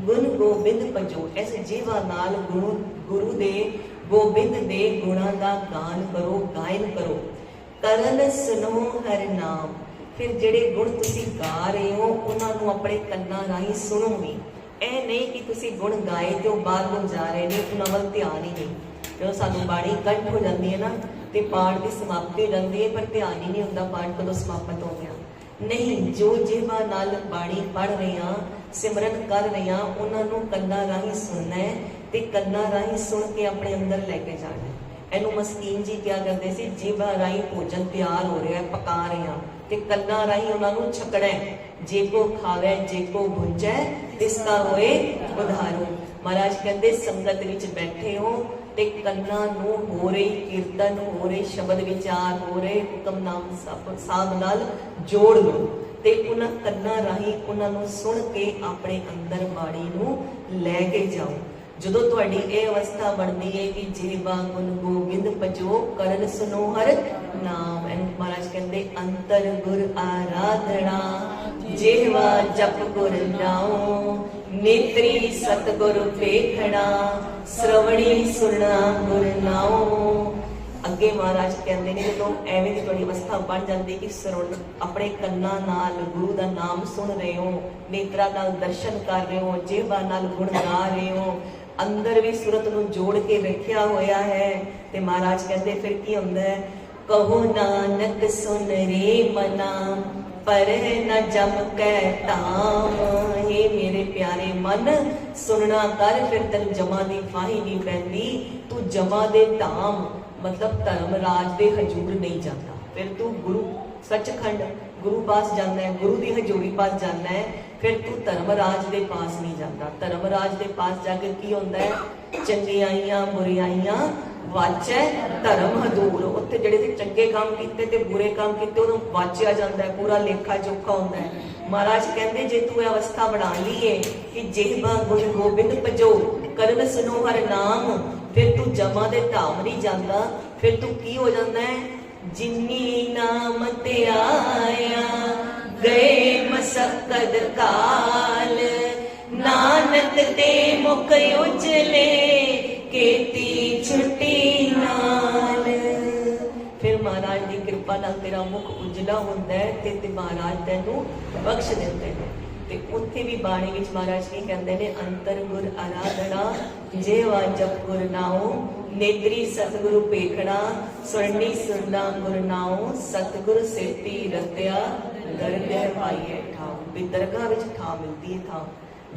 गुण गोबिंद भजो, इस जेवा नाल गुरु दे गोबिंद दे गुणां दा गान करो, गायन करो। करन सुनो हर नाम, फिर ਜਿਹੜੇ ਗੁਣ ਤੁਸੀਂ ਗਾ ਰਹੇ ਹੋ ਉਹਨਾਂ ਨੂੰ ਆਪਣੇ ਕੰਨਾਂ ਰਾਹੀਂ ਸੁਣੋ ਵੀ। ਇਹ ਨਹੀਂ ਕਿ ਤੁਸੀਂ ਗੁਣ ਗਾਏ ਤੇ ਉਹ ਬਾਹਰ ਨੂੰ ਜਾ ਰਹੇ ਨੇ, ਉਹਨਾਂ ਵੱਲ ਧਿਆਨ ਹੀ ਨਹੀਂ। ਜਦੋਂ ਸਾਨੂੰ ਬਾਣੀ ਕੰਠ ਹੋ ਜਾਂਦੀ ਹੈ ਨਾ ਤੇ ਪਾਠ ਦੀ ਸਮਾਪਤੀ ਹੋ ਜਾਂਦੀ ਹੈ, ਪਰ ਧਿਆਨ ਹੀ ਨਹੀਂ ਹੁੰਦਾ ਪਾਠ ਕਦੋਂ ਸਮਾਪਤ ਹੋ ਗਿਆ। ਨਹੀਂ, ਜੋ ਜਿਹਵਾ ਨਾਲ ਬਾਣੀ ਪੜ੍ਹ ਰਹੇ ਹਾਂ, ਸਿਮਰਨ ਕਰ ਰਹੇ ਹਾਂ, ਉਹਨਾਂ ਨੂੰ ਕੰਨਾਂ ਰਾਹੀਂ ਸੁਣਨਾ ਹੈ ਤੇ ਕੰਨਾਂ ਰਾਹੀਂ ਸੁਣ ਕੇ ਆਪਣੇ ਅੰਦਰ ਲੈ ਕੇ ਜਾਣਾ ਹੈ। ਇਹਨੂੰ ਮਸਕੀਨ ਜੀ ਕਿਆ ਕਰਦੇ ਸੀ, ਜੀਭਾਂ ਰਾਹੀਂ ਭੋਜਨ ਤਿਆਰ ਹੋ ਰਿਹਾ, ਪਕਾ ਰਹੇ ਹਾਂ ਤੇ ਕੰਨਾਂ ਰਾਹੀਂ ਉਹਨਾਂ ਨੂੰ ਛਕਣਾ ਹੈ। ਜੇ ਕੋ ਖਾਵੇ ਜੇ ਕੋ ਭੁੰਜੈ ਤਿਸਕਾ ਹੋਏ ਉਧਾਰੂ। ਮਹਾਰਾਜ ਕਹਿੰਦੇ ਸੰਗਤ ਵਿੱਚ ਬੈਠੇ ਹੋ ਤੇ ਕੰਨਾਂ ਨੂੰ ਹੋ ਰਹੀ ਕੀਰਤਨ, ਹੋ ਰਹੇ ਸ਼ਬਦ ਵਿਚਾਰ, ਹੋ ਰਹੇ ਹੁਕਮਨਾਮ ਸਾਹਿਬ ਨਾਲ ਜੋੜ ਲਓ ਤੇ ਉਹਨਾਂ ਕੰਨਾਂ ਰਾਹੀਂ ਉਹਨਾਂ ਨੂੰ ਸੁਣ ਕੇ ਆਪਣੇ ਅੰਦਰ ਬਾਣੀ ਨੂੰ ਲੈ ਕੇ ਜਾਓ। ਜਦੋਂ ਤੁਹਾਡੀ ਇਹ ਅਵਸਥਾ ਬਣਦੀ ਹੈ ਕਿ ਜੀਵਾ ਗੁਣ ਗੋਬਿੰਦ ਭਜੋ, ਕਰਨ ਸੁਨੋ ਹਰ ਨਾਮ। ਇਹਨੂੰ ਮਹਾਰਾਜ ਕਹਿੰਦੇ ਅੰਤਰ ਗੁਰ ਆਰਾਧਨਾ, ਜਿਹਵਾ ਜਪ ਗੁਰ ਨਾਉ, ਨੇਤਰੀ ਸਤਿਗੁਰ ਵੇਖਣਾ, ਸ਼ਰਵਣੀ ਸੁਣਨਾ ਗੁਰ ਨਾਉ। ਅੱਗੇ ਮਹਾਰਾਜ ਕਹਿੰਦੇ ਨੇ ਜਦੋਂ ਐਵੇਂ ਦੀ ਤੁਹਾਡੀ ਅਵਸਥਾ ਬਣ ਜਾਂਦੀ ਕਿ ਸਰਵਣ ਆਪਣੇ ਕੰਨਾਂ ਨਾਲ ਗੁਰੂ ਦਾ ਨਾਮ ਸੁਣ ਰਹੇ ਹੋ, ਨੇਤਰਾਂ ਨਾਲ ਦਰਸ਼ਨ ਕਰ ਰਹੇ ਹੋ, ਜੀਵਾ ਨਾਲ ਗੁਣ ਗਾ ਰਹੇ ਹੋ, ਅੰਦਰ ਵੀ ਸੁਰਤ ਨੂੰ ਜੋੜ ਕੇ ਰੱਖਿਆ ਹੋਇਆ ਹੈ ਤੇ ਮਹਾਰਾਜ ਕਹਿੰਦੇ ਫਿਰ ਕੀ ਹੁੰਦਾ ਹੈ, ਕਹੋ ਨਾਨਕ ਸੁਨ ਰੇ ਮਨਾ, ਪਰ ਨ ਜਮ ਕੈ ਧਾਮ। हे ਮੇਰੇ ਪਿਆਰੇ ਮਨ, ਸੁਣਨਾ ਕਰ, ਫਿਰ ਤੈਨੂੰ ਜਮਾ ਦੀ ਫਾਹੀ ਨਹੀਂ ਪੈਂਦੀ। ਤੂੰ ਜਮਾ ਦੇ ਧਾਮ ਮਤਲਬ ਧਰਮ ਰਾਜ ਦੇ ਹਜੂਰ ਨਹੀਂ ਜਾਂਦਾ, ਫਿਰ ਤੂੰ ਗੁਰੂ ਸੱਚਖੰਡ ਗੁਰੂ ਪਾਸ ਜਾਂਦਾ ਹੈ, ਗੁਰੂ ਦੀ ਹਜ਼ੂਰੀ ਪਾਸ ਜਾਂਦਾ ਹੈ, ਫਿਰ ਤੂੰ ਧਰਮ ਰਾਜ ਦੇ ਪਾਸ ਨਹੀਂ ਜਾਂਦਾ। ਧਰਮ ਰਾਜ ਦੇ ਪਾਸ ਜਾ ਕੇ ਕੀ ਹੁੰਦਾ ਹੈ, ਚੰਗਿਆਈਆਂ ਬੁਰੀਆਈਆਂ ਵਾਚੈ ਧਰਮ ਹਦੂਰ। ਉੱਥੇ ਜਿਹੜੇ ਤੇ ਚੰਗੇ ਕੰਮ ਕੀਤੇ ਤੇ ਬੁਰੇ ਕੰਮ ਕੀਤੇ ਉਹਨੂੰ ਵਾਚਿਆ ਜਾਂਦਾ ਹੈ, ਪੂਰਾ ਲੇਖਾ ਜੋਖਾ ਹੁੰਦਾ ਹੈ। ਮਹਾਰਾਜ ਕਹਿੰਦੇ ਜੇ ਤੂੰ ਇਹ ਅਵਸਥਾ ਬਣਾ ਲਈਏ ਕਿ ਜਿਹਵਾ ਗੁਣ ਗੋਬਿੰਦ ਭਜੋ, ਕਰਨ ਸੁਨੋ ਹਰ ਨਾਮ, ਫਿਰ ਤੂੰ ਜਮਾ ਦੇ ਧਾਮ ਨਹੀਂ ਜਾਂਦਾ। ਫਿਰ ਤੂੰ ਕੀ ਹੋ ਜਾਂਦਾ ਹੈ, ਜਿਨੀ ਨਾਮ ਤੇ ਆਇਆ ਗਏ ਮਸਕਦ ਕਾਲ, ਨਾਨਕ ਤੇ ਮੁਖ ਉਜਲੇ ਕੀਤੀ ਛੁੱਟੀ ਨਾਲ। ਫਿਰ ਮਹਾਰਾਜ ਦੀ ਕਿਰਪਾ ਨਾਲ ਤੇਰਾ ਮੁਖ ਉਜਲਾ ਹੁੰਦਾ ਹੈ ਤੇ ਮਹਾਰਾਜ ਤੈਨੂੰ ਬਖਸ਼ ਦਿੰਦੇ ਨੇ। ਤੇ ਉੱਥੇ ਵੀ ਬਾਣੀ ਵਿੱਚ ਮਹਾਰਾਜ ਕੀ ਕਹਿੰਦੇ ਨੇ, ਅੰਤਰ ਗੁਰ ਆਰਾਧਨਾ, ਜਿਹਵਾ ਜਪ ਗੁਰ ਨਾਉ, ਨੇਤਰੀ ਸਤਿਗੁਰੂ ਵੇਖਣਾ, ਸੁਣਨੀ ਸੁਣਨਾ ਗੁਰ ਨਾਉ, ਸਤਿਗੁਰ ਸੇਤੀ ਰਤਿਆ, ਦਰਗਹਿ ਪਾਈਏ ਠਾਉ। ਵੀ ਦਰਗਾਹ ਵਿੱਚ ਠਾਂ ਮਿਲਦੀ ਹੈ, ਥਾਂ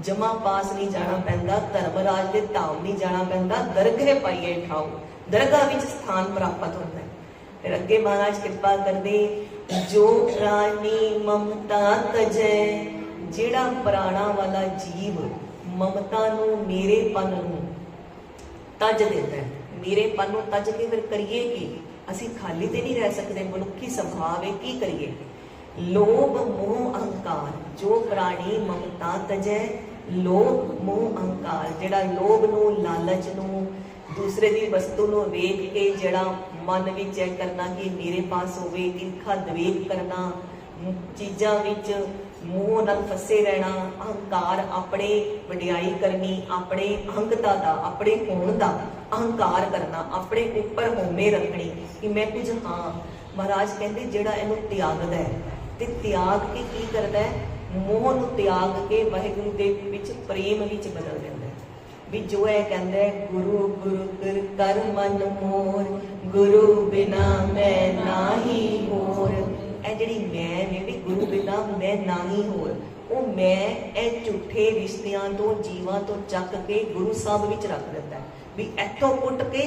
ਜਮਾ ਪਾਸ ਨਹੀਂ ਜਾਣਾ ਪੈਂਦਾ, ਧਰਮ ਰਾਜ ਦੇ ਧਾਮ ਨਹੀਂ ਜਾਣਾ ਪੈਂਦਾ, ਦਰਗਹਿ ਪਾਈਏ ਠਾਉ, ਦਰਗਾਹ ਵਿੱਚ ਸਥਾਨ ਪ੍ਰਾਪਤ ਹੁੰਦਾ ਹੈ। ਫਿਰ ਅੱਗੇ ਮਹਾਰਾਜ ਕਿਰਪਾ ਕਰਦੇ, ਜੋ ਪ੍ਰਾਣੀ ਮਮਤਾ ਤਜੈ, ਜਿਹੜਾ ਪ੍ਰਾਣਾ ਵਾਲਾ ਜੀਵ ਮਮਤਾ ਨੂੰ, ਮੇਰੇਪਨ ਨੂੰ ਤਜ ਦਿੰਦਾ ਹੈ। ਮੇਰੇਪਨ ਨੂੰ ਤਜ ਕੇ ਫਿਰ ਕਰੀਏ ਕੀ, ਅਸੀਂ ਖਾਲੀ ਤੇ ਨਹੀਂ ਰਹਿ ਸਕਦੇ, ਮਨੁੱਖੀ ਸੁਭਾਅ ਹੈ, ਕੀ ਕਰੀਏ। ਲੋਭ ਮੋਹ ਅਹੰਕਾਰ, ਜੋ ਪ੍ਰਾਣੀ ਮਮਤਾ ਤਜੈ, ਲੋਭ ਮੋਹ ਅਹੰਕਾਰ, ਜਿਹੜਾ ਲੋਭ ਨੂੰ, ਲਾਲਚ ਨੂੰ, ਦੂਸਰੇ ਦੀ ਵਸਤੂ ਨੂੰ ਵੇਖ ਕੇ ਜਿਹੜਾ ਮਨ ਵਿੱਚ ਇਹ ਕਰਨਾ ਕਿ ਮੇਰੇ ਪਾਸ ਹੋਵੇ, ਈਰਖਾ ਦਵੇਖ ਕਰਨਾ, ਚੀਜ਼ਾਂ ਵਿੱਚ ਮੋਹ ਨਾਲ ਫਸੇ ਰਹਿਣਾ, ਅਹੰਕਾਰ, ਆਪਣੇ ਵਡਿਆਈ ਕਰਨੀ, ਆਪਣੇ ਅਹੰਕਤਾ ਦਾ, ਆਪਣੇ ਹੋਣ ਦਾ ਅਹੰਕਾਰ ਕਰਨਾ, ਆਪਣੇ ਉੱਪਰ ਹਉਮੈ ਰੱਖਣੀ ਕਿ ਮੈਂ ਕੁਝ ਹਾਂ। ਮਹਾਰਾਜ ਕਹਿੰਦੇ ਜਿਹੜਾ ਇਹਨੂੰ ਤਿਆਗਦਾ ਹੈ ਤੇ ਤਿਆਗ ਕੇ ਕੀ ਕਰਦਾ ਹੈ, ਮੋਹ ਨੂੰ ਤਿਆਗ ਕੇ ਵਾਹਿਗੁਰੂ ਦੇ ਵਿੱਚ ਪ੍ਰੇਮ ਵਿੱਚ ਬਦਲ ਦਿੰਦਾ ਹੈ। ਵੀ ਜੋ ਇਹ ਕਹਿੰਦਾ ਹੈ, ਗੁਰੂ ਗੁਰੂ ਕਰ ਮਨ ਮੋਰ, ਗੁਰੂ ਬਿਨਾ ਮੈਂ ਨਾਹੀ ਹੋਰ। ਇਹ ਜਿਹੜੀ ਮੈਂ ਨੇ ਵੀ ਗੁਰੂ ਬਿਨਾ ਮੈਂ ਨਾਹੀ ਹੋਰ, ਉਹ ਮੈਂ ਇਹ ਝੂਠੇ ਰਿਸ਼ਤਿਆਂ ਤੋਂ, ਜੀਵਾਂ ਤੋਂ ਚੱਕ ਕੇ ਗੁਰੂ ਸਾਹਿਬ ਵਿੱਚ ਰੱਖ ਦਿੰਦਾ ਹੈ। ਵੀ ਇੱਥੋਂ ਪੁੱਟ ਕੇ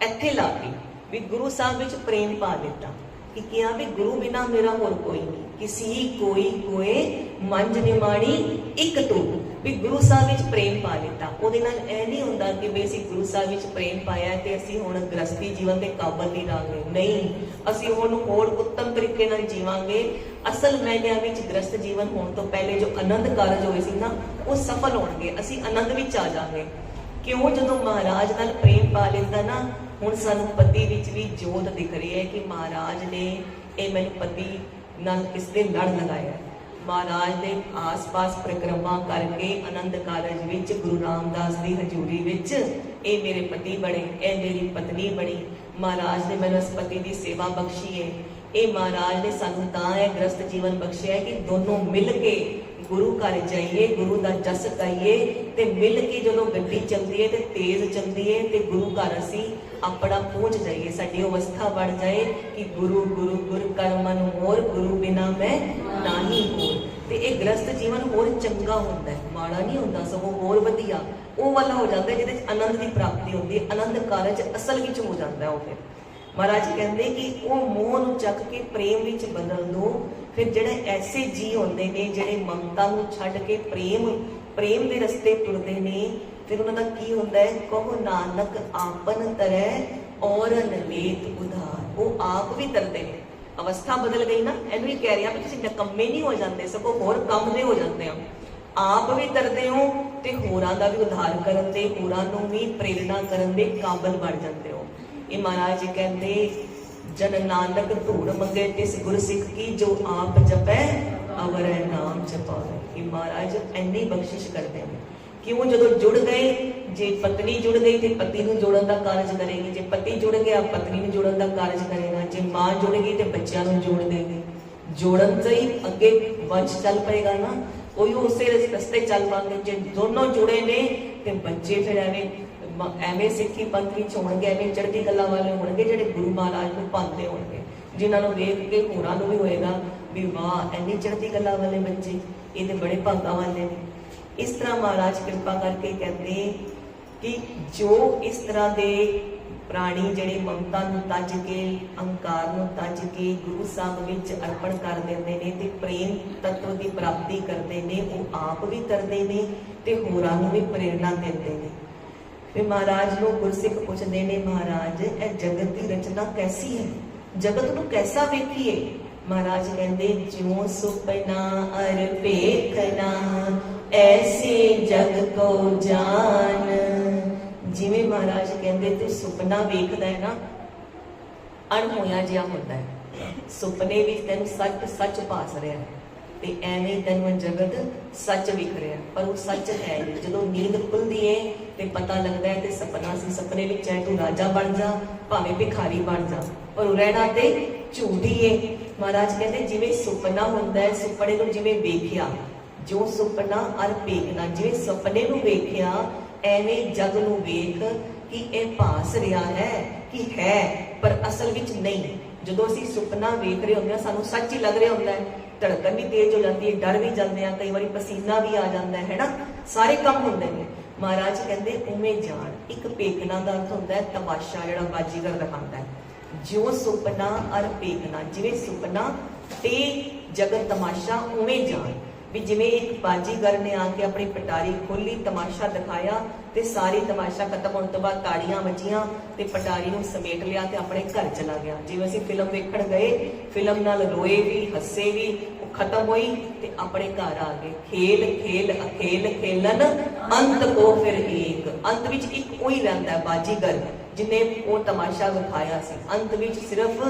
ਇੱਥੇ ਲਾ ਕੇ ਵੀ ਗੁਰੂ ਸਾਹਿਬ ਵਿੱਚ ਪ੍ਰੇਮ ਪਾ ਦਿੱਤਾ ਕਿ ਕਿਹਾ ਵੀ ਗੁਰੂ ਬਿਨਾ ਮੇਰਾ ਹੋਰ ਕੋਈ ਨਹੀਂ, ਕਿਸੀ ਕੋਈ ਕੋਏ ਮੰਜ ਨਿਮਾਣੀ ਇੱਕ ਤੂੰ। ਵੀ ਗੁਰੂ ਸਾਹਿਬ ਵਿੱਚ ਪ੍ਰੇਮ ਪਾ ਲਿੱਤਾ। ਉਹਦੇ ਨਾਲ ਇਹ ਨਹੀਂ ਹੁੰਦਾ ਕਿ ਵੀ ਅਸੀਂ ਗੁਰੂ ਸਾਹਿਬ ਵਿੱਚ ਪ੍ਰੇਮ ਪਾਇਆ ਤੇ ਅਸੀਂ ਹੁਣ ਗ੍ਰਸਤੀ ਜੀਵਨ ਦੇ ਕਾਬਲ ਨਹੀਂ ਰਹਾਂਗੇ, ਨਹੀਂ, ਅਸੀਂ ਹੁਣ ਹੋਰ ਉੱਤਮ ਤਰੀਕੇ ਨਾਲ ਜੀਵਾਂਗੇ। ਅਸਲ ਮਾਇਨਿਆਂ ਵਿੱਚ ਗ੍ਰਸਤ ਜੀਵਨ ਹੋਣ ਤੋਂ ਪਹਿਲੇ ਜੋ ਆਨੰਦ ਕਾਰਜ ਹੋਏ ਸੀ ਨਾ, ਉਹ ਸਫਲ ਹੋਣਗੇ, ਅਸੀਂ ਆਨੰਦ ਵਿੱਚ ਆ ਜਾਵਾਂਗੇ। ਕਿਉਂ, ਜਦੋਂ ਮਹਾਰਾਜ ਨਾਲ ਪ੍ਰੇਮ ਪਾ ਲੈਂਦਾ ਨਾ, ਹੁਣ ਸਾਨੂੰ ਪਤੀ ਵਿੱਚ ਵੀ ਜੋਤ ਦਿਖ ਰਹੀ ਹੈ ਕਿ ਮਹਾਰਾਜ ਨੇ ਇਹ ਮੈਨੂੰ ਪਤੀ ਨਾਲ ਕਿਸ ਦੇ ਲੜ ਲਗਾਇਆ। महाराज के आस पास परिक्रमा करके आनंद कारज विच गुरु रामदास की हजूरी विच ये मेरे पति बने, ये मेरी पत्नी बनी, महाराज ने मैंने उस पति की सेवा बख्शी है। ये महाराज ने सानू तां है ग्रस्त जीवन बख्शिया है कि दोनों मिल के गुरु घर जाइए, गुरु का जस गाइए, ते मिल के जो गड्डी चलती है तो तेज चलती है, तो गुरु घर असी अपना पहुंच जाइए, साडी अवस्था बढ़ जाए कि गुरु गुरु गुरु कर मन मोर, गुरु बिना मैं नाही होर। ते ये ग्रस्त जीवन होर चंगा होंदा है, माड़ा नहीं होंदा, सगों होर वधिया वो वाला हो जाता है जिहदे आनंद की प्राप्ति होती है, आनंद कारज असल विच हो जाता है। वो फिर महाराज कहते कि वो मोह नूं चक के प्रेम विच बदल दो। फिर जिहड़े ऐसे जी होंदे ने जिहड़े ममता नूं छड्ड के प्रेम दे रस्ते टुरदे ने, फिर उन्हां दा की हुंदा है, कहो नानक आपन तरੈ औरन लेत उधार। वो आप भी तरदे ने, अवस्था बदल गई ना, इहनूं ही कह रहा भी तुसीं नकम्मे नहीं हो जाते, सगों होर काम दे हो जाते हो, आप भी तरदे हो ते होरां दा भी उद्धार करन दे, होरां नूं भी प्रेरणा करन दे काबल बण जाते हो। ये महाराज जी कहते जन नानक धूड़ मंगे तिस गुर सिख की, जो आप जपै अवर नाम जपावे। ये महाराज इन्नी बख्शिश करते हैं। क्यों? जो जुड़ गए, जे पत्नी जुड़ गई तो पति नूं जोड़न दा कारज करेगी, जे पति जुड़ गया पत्नी नूं जोड़न दा कारज करेगा, जे मां जुड़ गई तो बच्चों नूं जोड़ देगी। जोड़न से ही अगे वंश चल पेगा ना, कोई उसे रस्ते चल पाएंगे। जे दोनों जुड़े ने तो बच्चे फिर एवं सिक्खी पंथ विच होणगे, एवं चढ़दी गल्लां वाले होणगे, जिहड़े गुरु महाराज नूं पांदे होणगे, जिन्हां नूं वेख के होरां नूं भी होएगा भी वाह इन्नी चढ़दी गल्लां वाले बच्चे, ये तो बड़े भागां वाले ने। इस तरह महाराज कृपा करके कहते कि जो इस तरह के प्राणी जिहड़े ममता नूं तज के, अहंकार नूं तज के गुरु साहब विच अर्पण कर दिंदे ने ते प्रेम तत्व की प्राप्ति करते ने, वो आप भी करते ने ते होरां नूं भी प्रेरणा दिंदे ने। फिर महाराज नूं गुरसिख पुछदे ने, महाराज ए जगत की रचना कैसी है, जगत नूं कैसा वेखीए? महाराज कहते ज्यों सुपना अर पेखना ऐसे जग को जान। जिवें महाराज कहते तू सुपना वेखदा है ना, अणहोया जिहा हुंदा है, सुपने भी तेन सच सच पास रहा है, ते एवें तेन जगत सच विख रहा, पर वो सच है नहीं। जो नींद खुलती है तो पता लगता है तो सपना सी, सपने में चाहे तू राजा बन जा भावें भिखारी बन जा, पर रहना तो झूठ ही है। महाराज कहते जिवें सुपना हुंदा है, सुपने नूं जिवें वेखिया, जो सुपना अर वेखना, जिवें सपने नूं वेखिया एवें जग नूं वेख कि यह भास रहा है कि है, पर असल विच नहीं। जो असीं सुपना वेख रहे होंगे सानूं सच ही लग रहा होंदा है, धड़कन भी तेज हो जाती है, डर भी जाते हैं, कई बार पसीना भी आ जाता है ना, सारे काम होंदे ने। महाराज कहते उवें जान। एक पेखना का अर्थ होंदा है तमाशा, जिहड़ा बाजीगर दिखाता है। जो सुपना अर पेखना, जिवें सुपना ते जगत तमाशा, उवें जान। भी जिवें एक बाजीगर ने आके अपनी पटारी खोली, तमाशा दिखाया ते सारी तमाशा खत्म होने तो बाद ताड़ियां वजियां ते पटारी नूं समेट लिया ते अपने घर चला गया। जिवें असीं फिल्म वेखण गए, फिल्म नाल रोए भी हसे भी, खत्म हुई ते अपने घर आ गए। खेल खेल अखेल खेलन अंत को फिर एक, अंत विच एक वही रहिंदा है बाजीगर जिन्हें वो तमाशा विखाया सी। अंत विच सिर्फ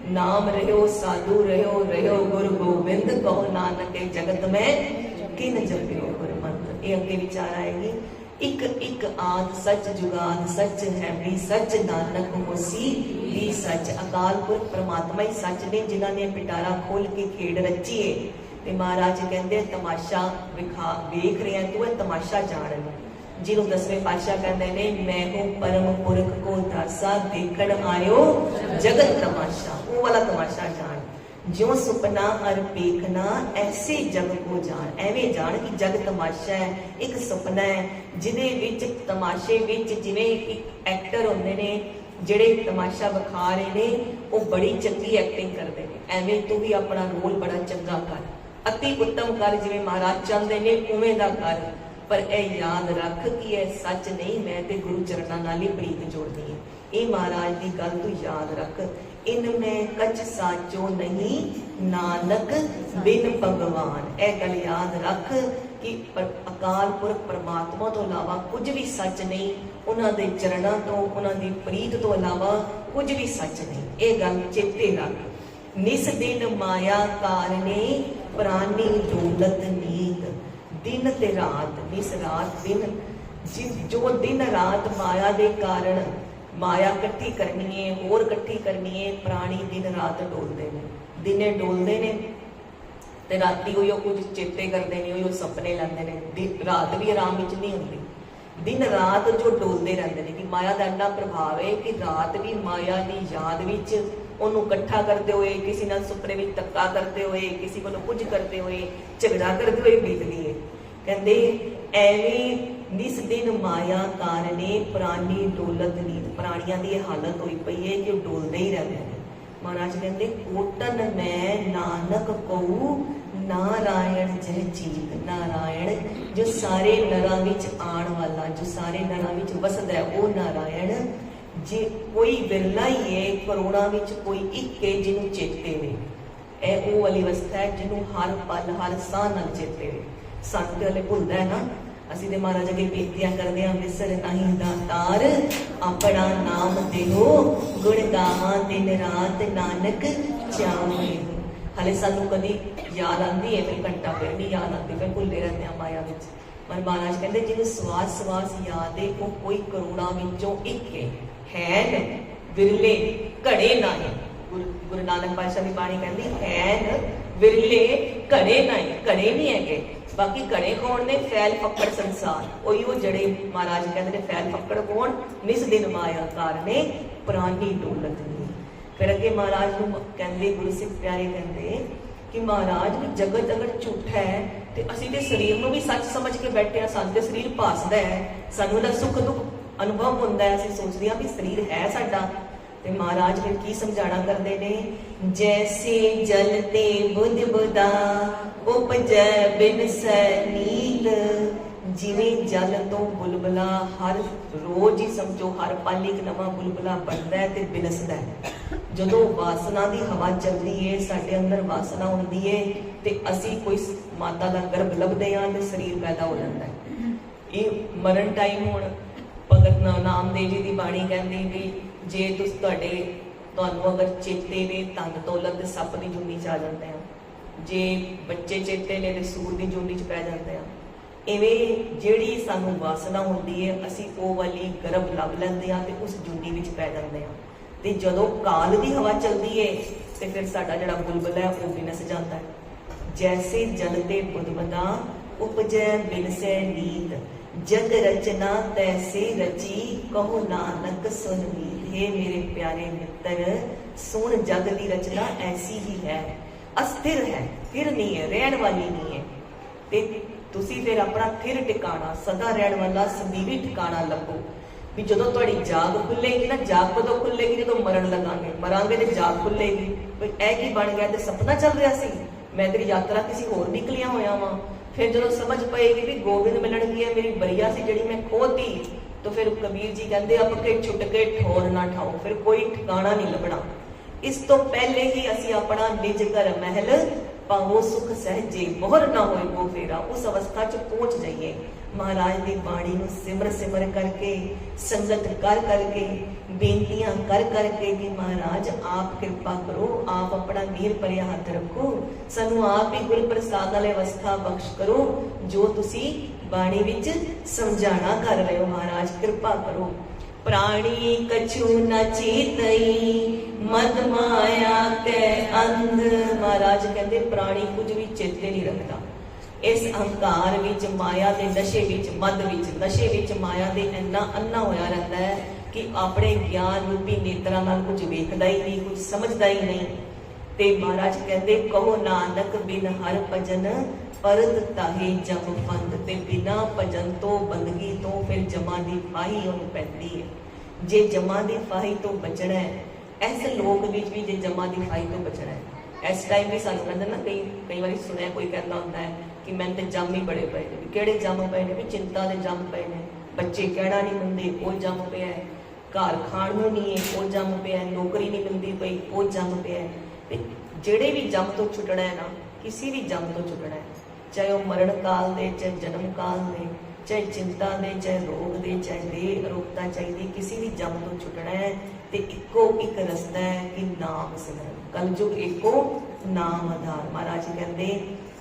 नाम रहो साधु रहो रहो गुरु गोबिंद, कहो नानक जगत में किन जपियो गुर मंत्र। ये अगे विचार आएगी। एक एक आद सच जुगाद सच है भी सच, नानक होसी भी सच। अकाल पुरख परमात्मा ही सच ने, जिन्हों ने पिटारा खोल के खेड रची है। ते महाराज कहते तमाशा विखा वेख रहे हैं, तू तमाशा जान। जिन्हों 10वें पातशाह कहते हैं मैं हूं परम पुरख को दासा, देखण आयो जगत तमाशा। वो वाला तमाशा जान। ज्यों सुपना अर पेखना ऐसे जग को जान। एवें जान कि जग तमाशा है, एक सुपना है जिदे विच तमाशे विच जिवें एक एक्टर होंदे ने जिहड़े तमाशा विखा रहे ने, वो बड़ी चंगी एक्टिंग करते हैं। एवें तू भी अपना रोल बड़ा चंगा कर, अति उत्तम कर, जिवें महाराज चाहते ने उवें दा कर। पर यह याद रख कि यह सच नहीं, मैं ते गुरु चरणा नाल ही प्रीत जोड़नी है। ये महाराज की गल तू याद रख। इनमें कच साचो नहीं नानक बिन भगवान। यह गल याद रख कि अकाल पुरख परमात्मा तो अलावा कुछ भी सच नहीं, उन्होंने चरणों तो उन्होंने प्रीत तो अलावा कुछ भी सच नहीं। ये गल चेते रख। निस दिन माया कारणे प्राणी डोलत नीत। दिन ते रात, निस रात दिन, जो दिन रात माया दे कारण माया इकट्ठी करनी है, होर इकट्ठी करनी है, प्राणी दिन रात डोलते हैं। दिने डोलते हैं ते राती उहियो कुछ चेते करते हैं, उहियो सपने लैंदे ने। रात भी आराम विच नहीं होंदी, दिन रात जो डोलते रहते हैं कि माया का इन्ना प्रभाव है कि रात भी माया की याद विच ਉਹਨੂੰ ਇਕੱਠਾ करते हुए, किसी नाल सुपने में धक्का करते हुए, किसी को कुछ करते हुए, झगड़ा करते हुए बीतती है। कहते एवें निस दिन माया कारणे प्राणी डोलत नीत। प्राणियां की हालत हुई पई है कि डोलते ही रहते हैं। महाराज कहते कोटन मैं नानक कहू नारायण जय जीत। नारायण जो सारे नरां विच आण वाला, जो सारे नरां विच वसदा है, वो नारायण जे कोई विरला ही है, करोड़ां विच कोई एक है जिन्हों चेते वे। ए वो वाली अवस्था है जिन्हों हर पल हर साह नाल चेते वे। सानू ते हले भुलदा है ना, ਅਸੀਂ ਤੇ ਮਹਾਰਾਜ ਅੱਗੇ ਬੇਨਤੀਆਂ ਕਰਦੇ ਹਾਂ, ਵਿਸਰ ਨਹੀਂ ਦਾਤਾਰ ਆਪਣਾ ਨਾਮ ਦੇਹੋ, ਗੁਣ ਗਾਵਾਂ ਦਿਨ ਰਾਤ ਨਾਨਕ ਚਾਵੇ। ਹਲੇ ਸਾਨੂੰ ਕਦੀ ਯਾਦ ਆਉਂਦੀ ਹੈ, ਫਿਰ ਘੰਟਾ ਫਿਰ ਨਹੀਂ ਯਾਦ ਆਉਂਦੀ, ਫਿਰ ਭੁੱਲੇ ਰਹਿੰਦੇ ਹਾਂ ਮਾਇਆ ਵਿੱਚ। ਪਰ ਮਹਾਰਾਜ ਕਹਿੰਦੇ ਜਿਹਨੂੰ ਸਵਾਸ ਸਵਾਸ ਯਾਦ ਹੈ, ਉਹ ਕੋਈ ਕਰੋੜਾਂ ਵਿੱਚੋਂ ਇੱਕ ਹੈ ਵਿਰਲੇ ਘੜੇ ਨਹੀਂ। ਗੁਰੂ ਨਾਨਕ ਪਾਤਸ਼ਾਹ ਦੀ ਬਾਣੀ ਕਹਿੰਦੀ ਹੈ ਵਿਰਲੇ ਘੜੇ ਨਹੀਂ, ਘੜੇ ਨਹੀਂ ਹੈਗੇ। बाकी घड़े कौन ने? फैल फक्कड़ संसार, ओही वो जड़े महाराज कहते हैं फैल फक्कड़ कौन? निस दिन माया कारणे प्राणी डोलत नहीं। फिर अगे महाराज कहते गुरु सिख प्यारे कहते कि महाराज भी जगत अगर झूठा है तो असी ते शरीर में भी सच समझ के बैठे हैं। सानू ते शरीर भासदा है, सानू दा सुख दुख अनुभव होंदा है, असी सोचते हैं भी शरीर है साडा। ते महाराज फिर की समझाना करते ने, जैसे जल ते बुध बुदा उपजै बिन नील। जिवें जल तो बुलबुला हर रोज ही समझो हर पल एक नवा बुलबुला बनता है ते बिनसदा है। जदों वासना की हवा चलती है, साडे अंदर वासना होंदी है ते असी कोई माता का गर्भ लभदे हां ते शरीर पैदा हो जाता है। ये मरण टाइम हुण भगत नामदेव जी की बाणी कहती भी जे तुहानू अगर चेते ने धन दौलत ते सप की जूनी च आ जाते हैं, जे बच्चे चेते ने तो सूर की जूनी च पै जाते हैं। इवें जिहड़ी सानू वासना होंदी है असी वो वाली गर्भ लभ लैंदे हां ते उस जूनी विच पै जांदे हां। ते जदों काल की हवा चलती है तो फिर साडा जिहड़ा बुलबुल है वो बिनस जाता है। जैसे जल ते बुदबुदा उपजै बिनसै नीत। जग रचना तैसे रची कहो नानक सुन मीत। हे मेरे प्यारे मित्र, सुन जग की रचना ऐसी ही है, अस्थिर है, स्थिर नहीं है, रहन वाली नहीं है। ते तुसी फिर अपना थिर टिकाना, सदा रहन वाला सदीवी ठिकाना लभो। भी जदों तुहाडी जाग खुलेगी ना, जाग कदों खुलेगी? जदों मरण लगांगे, मरांगे तो जाग खुलेगी। भी ऐ की बन गया, ते सपना चल रहा सी, मैं तेरी यात्रा किसी होर निकलिया होया वां। फिर जो समझ पाएगी भी गोबिंद मिलन की है, मेरी बरिया सी जिहड़ी मैं खोती, तो फिर कबीर जी कहते अब के छुट के ठोर ना ठाओ, फिर कोई ठिकाना नहीं लभना। इस तो पहले ही असी अपना निज घर महल पावो सुख सहजे, मोहर ना होए वो फेरा, उस अवस्था च पहुंच जाइए। महाराज की बाणी नूं सिमर सिमर करके, संगत कर करके, बेनतियां कर करके कि महाराज आप कृपा करो, आप अपना मीर भरिया हथ रखो, सानू आप ही गुर प्रसाद वाली अवस्था बख्श करो जो तुसी बाणी विच समझाना कर रहे हो। महाराज कृपा करो। प्राणी कछु न चेतई मद माया के अंध। महाराज कहते प्राणी कुछ भी चेते नहीं रखता। इस अहंकार विच, माया के नशे विच, मद विच, नशे विच माया दे इन्ना अन्ना होया रहता है कि अपने ज्ञान रूपी नेत्रां नाल कुछ वेखदा ही नहीं, कुछ समझदा ही नहीं। ते महाराज कहते कहो नानक बिन हर भजन परत ताहे जम फंद। ते बिना भजन तो बंदगी तो फिर जमा दी फाही उन्हें पैंदी है। जे जमा दी फाही तो बचना है, ऐसे लोग बीच भी जे जमा दी फाही तो बचना है। इस टाइम भी सानू कहते ना, कई बार सुनिया कोई कहता होंदा है कि मैंने तो जम ही बड़े पे ने। किहड़े जम पे ने? भी चिंता दे जम पे ने, बच्चे कहना नहीं मनदे वो जम पे है, घर खाण नूं नहीं है वो जम पे है, नौकरी नहीं मिलती पई वो जम पे है। ते जिहड़े भी जम तो छुटना है ना, किसी भी जम तो छुटना है, चाहे वो मरण काल दे, चाहे जन्म काल दे, चाहे चिंता दे, चाहे रोग दे, चाहे देह अरोगता चाहिए, किसी भी जम तो छुटना है। तो इको एक रस्ता है कि नाम सिमरन। कलयुग एको नाम आधार। महाराज कहते